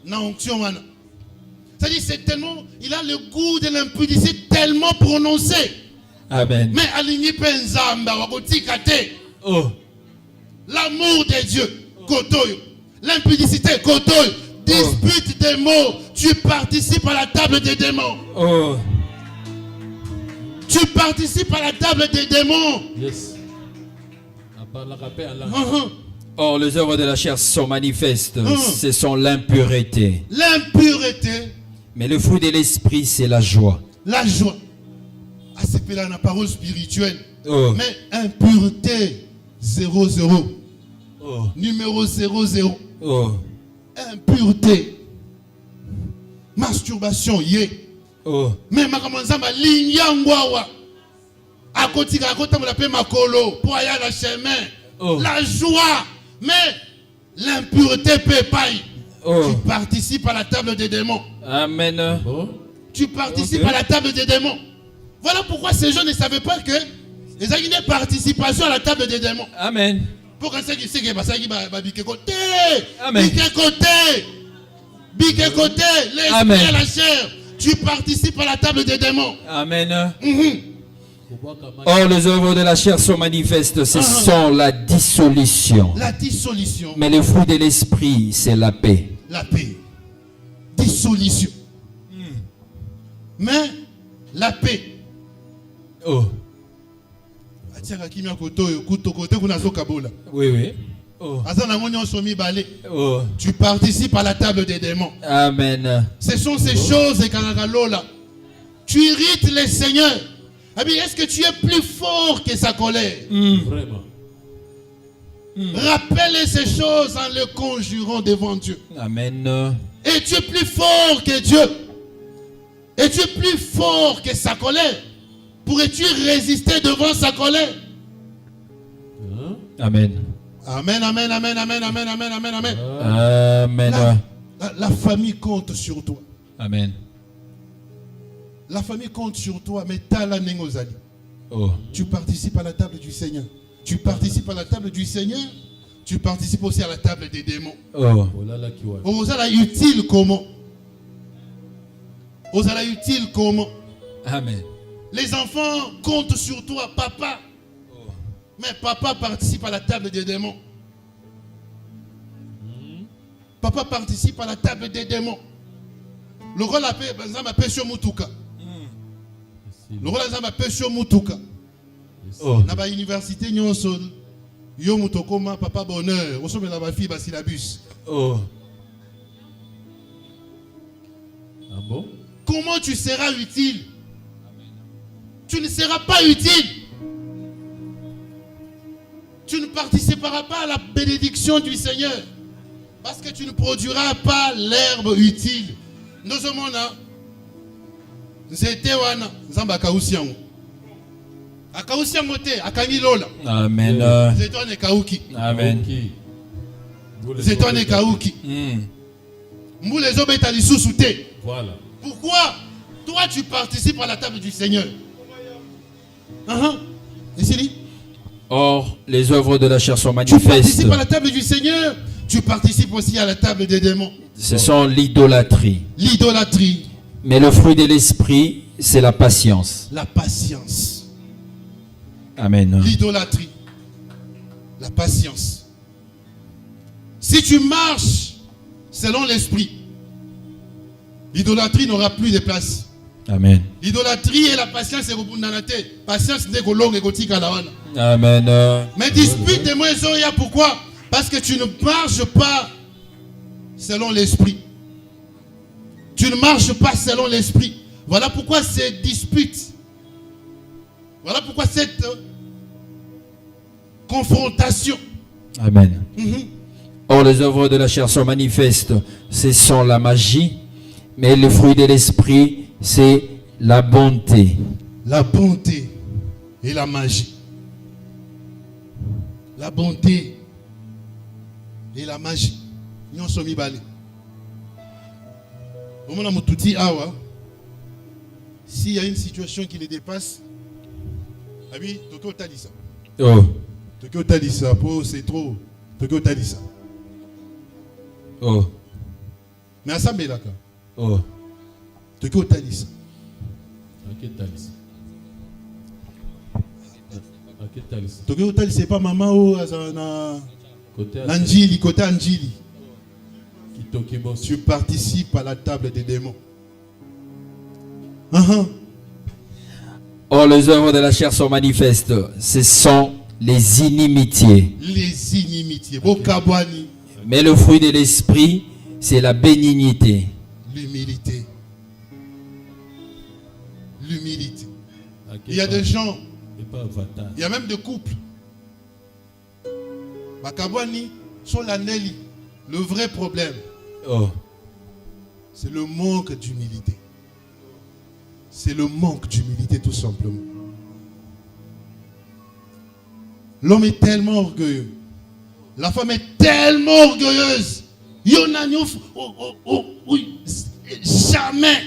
Na onction wana. C'est-à-dire c'est tellement il a le goût de l'impudicité tellement prononcé. Amen. Mais aligné penzamba wakotika te. Oh. L'amour de Dieu, kotoyo. L'impudicité, kotoyo. Dispute des mots. Tu participes à la table des démons. Oh. Tu participes à la table des démons. Yes. Or, les œuvres de la chair sont manifestes. Ce sont l'impureté. L'impureté. Mais le fruit de l'esprit, c'est la joie. La joie. Ah, c'est là la parole spirituelle. Oh. Mais impureté, 0-0. Oh. Numéro 0-0. Oh. Impureté. Masturbation, yé. Oh. Mais ma kamanzamba linyangwawa. À côté on l'appelle makolo pour aller à la chemin. Oh. La joie. Mais l'impureté pépaille. Oh. Tu participes à la table des démons. Amen. Bon. Tu participes à la table des démons. Voilà pourquoi ces gens ne savaient pas que les ont une participation à la table des démons. Amen. Pour qu'on sait qui c'est qui va biquer côté. Amen. Biquer côté. Biquer côté. Amen. L'esprit et la chair. Tu participes à la table des démons. Amen. Mhm. Or, les œuvres de la chair sont manifestes. Ce sont la dissolution. La dissolution. Mais le fruit de l'esprit, c'est la paix. La paix. Dissolution. Mais la paix. Oh. Oui, oui. Oh. Oh. Tu participes à la table des démons. Amen. Ce sont ces choses et là. Tu irrites les seigneurs. Est-ce que tu es plus fort que sa colère? Vraiment. Rappelle ces choses en le conjurant devant Dieu. Amen. Et tu es plus fort que Dieu. Et tu es plus fort que sa colère. Pourrais-tu résister devant sa colère? Amen. Amen, amen, amen, amen, amen, amen, amen, amen. Amen. La famille compte sur toi. Amen. La famille compte sur toi, mais t'as la nengozali. Oh. Tu participes à la table du Seigneur. Tu participes à la table du Seigneur. Tu participes aussi à la table des démons. Oh. Vous allez utile comment? Vous allez utile comment? Amen. Les enfants comptent sur toi, papa. Oh. Mais papa participe à la table des démons. Papa participe à la table des démons. Le rôle appelle sur Mutuka. Le rôle appelle sur Mutuka. Oh. Dans la université, yo mutokoma papa bonheur. On sommet la fille syllabus. Oh. Ah bon? Comment tu seras utile? Tu ne seras pas utile. Tu ne participeras pas à la bénédiction du Seigneur. Parce que tu ne produiras pas l'herbe utile. Nous sommes là. C'était wana. Zamba kausiango. Akausiango te. Akangi lola. Amen. C'était wana kauki. Amen. C'était wana kauki. Mboule zobeta lisusu te. Voilà. Pourquoi? Toi tu participes à la table du Seigneur. Ici. Or, les œuvres de la chair sont Tu manifestes. participes à la table du Seigneur. Tu participes aussi à la table des démons. Ce sont l'idolâtrie. L'idolâtrie. Mais le fruit de l'esprit, c'est la patience. La patience. Amen. L'idolâtrie. La patience. Si tu marches selon l'esprit, l'idolâtrie n'aura plus de place. Amen. L'idolâtrie et la patience, c'est patience n'est que longue et gothique à la honte. Amen. Mais dispute de moi, pourquoi? Parce que tu ne marches pas selon l'esprit. Tu ne marches pas selon l'esprit. Voilà pourquoi ces disputes. Voilà pourquoi cette confrontation. Amen. Or, les œuvres de la chair sont manifestes. Ce sont la magie. Mais le fruit de l'esprit, c'est la bonté, la bonté et la magie. La bonté et la magie. Nous sommes balés. Au moment où tout dit awa, s'il y a une situation qui les dépasse, ami, Tokyo Talisa. oh, Tokyo Talisa, c'est trop. Tokyo Talisa. oh, Mais à ça, mais là, oh, Tokyo Talisa. Tokyo Talisa, c'est pas maman ou Anjili, côté Anjili. Tu participes à la table des démons. Or, les œuvres de la chair sont manifestes. Ce sont les inimitiés. Les inimitiés. Bokabwani. Mais le fruit de l'esprit, c'est la bénignité. L'humilité. L'humilité. Il y a des gens, il y a même des couples. Bakabwani, Solanelli, le vrai problème, Oh, c'est le manque d'humilité. C'est le manque d'humilité tout simplement. L'homme est tellement orgueilleux. La femme est tellement orgueilleuse. Oui, jamais.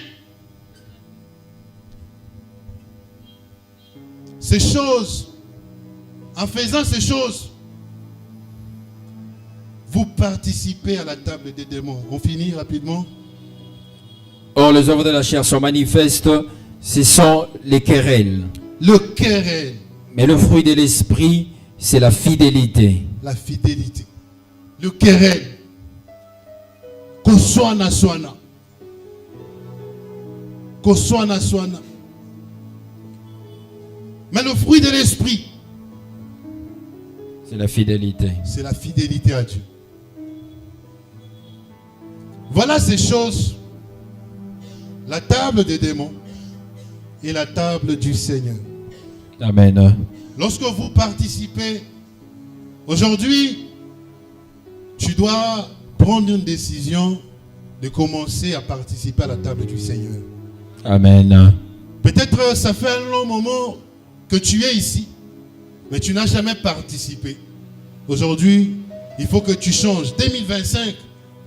Ces choses, en faisant ces choses, vous participez à la table des démons. On finit rapidement. or, les œuvres de la chair sont manifestes. Ce sont les querelles. Le querelle, Mais le fruit de l'esprit, c'est la fidélité. la fidélité. Le querelle. Koswana swana. Koswana swana. Mais le fruit de l'esprit, C'est la fidélité. c'est la fidélité à Dieu. Voilà ces choses. La table des démons et la table du Seigneur. Amen. Lorsque vous participez, aujourd'hui, tu dois prendre une décision de commencer à participer à la table du Seigneur. Amen. Peut-être ça fait un long moment que tu es ici, mais tu n'as jamais participé. Aujourd'hui, il faut que tu changes. 2025,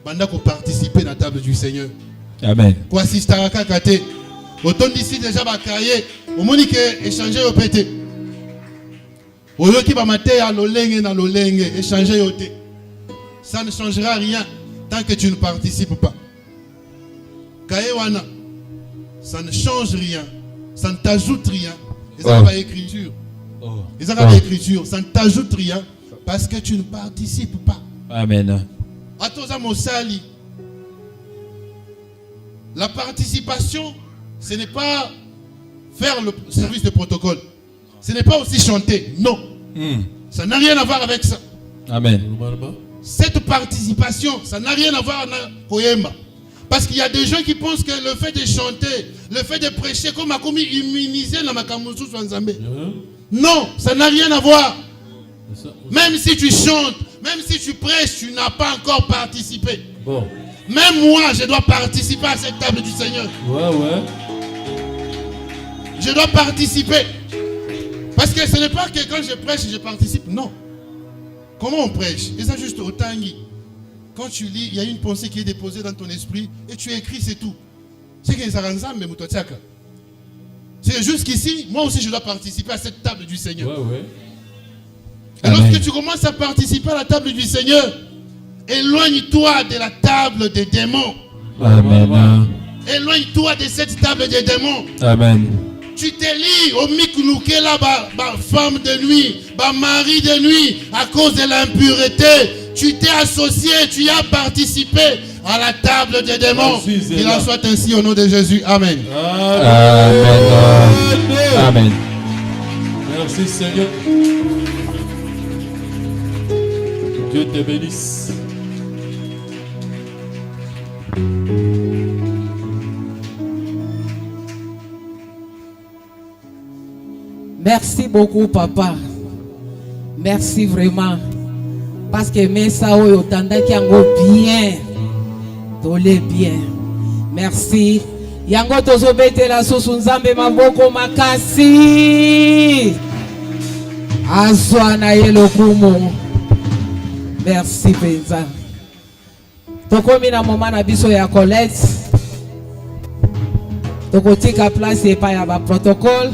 pendant qu'on participe à la table du Seigneur. Amen. Quoi si staraka kate, autant d'ici déjà bakaye, au monde que échanger au pété. Au lieu qui va mater à l'olenge dans l'olenge, échanger au thé. Ça ne changera rien tant que tu ne participes pas. Kaewana, ça ne change rien, ça ne t'ajoute rien. Et ça va écriture. Et ça va écriture, ça ne t'ajoute rien parce que tu ne participes pas. Amen. Atoza Mosali. La participation, ce n'est pas faire le service de protocole. Ce n'est pas aussi chanter. Non. Ça n'a rien à voir avec ça. Amen. Cette participation, ça n'a rien à voir avec Koyemba. Parce qu'il y a des gens qui pensent que le fait de chanter, le fait de prêcher, comme a commis immuniser la Makamusu Swanzambe. Non, ça n'a rien à voir. Même si tu chantes, même si tu prêches, tu n'as pas encore participé. Bon. Même moi, je dois participer à cette table du Seigneur. Ouais. Je dois participer. Parce que ce n'est pas que quand je prêche, je participe. Non. Comment on prêche? Et ça juste au tangi. Quand tu lis, il y a une pensée qui est déposée dans ton esprit et tu écris, c'est tout. C'est que ça mais c'est jusqu'ici, moi aussi je dois participer à cette table du Seigneur. Ouais. Et lorsque tu commences à participer à la table du Seigneur, éloigne-toi de la table des démons. Amen. Éloigne-toi de cette table des démons. Amen. Tu te lis au miklouké là, femme de nuit, mari de nuit, à cause de l'impureté. Tu t'es associé, tu y as participé à la table des démons. Qu'il en soit ainsi au nom de Jésus. Amen. Amen. Merci Seigneur. Dieu te bénisse. Merci beaucoup, papa. Merci vraiment. Parce que mes sao yotanda qui ango bien. Tolé bien. Merci. yango tozobetela susu nzambe maboko makasi azwa na ye lokumu. Merci penza. Tokomi na moma na biso ya Colette. Tokotika place epai ya ba protocole.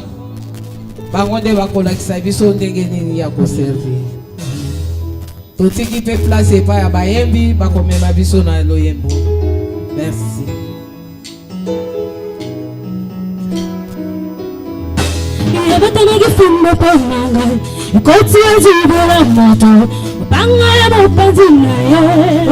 Bango nde bakolakisa biso ndenge nini ya koservi. Totiki pe place epai ya bayembi bakomema biso na loyembo. Merci. Yabatanagi fimbo pomanga, koti ya jibora moto, banga ya mapanzi na ye.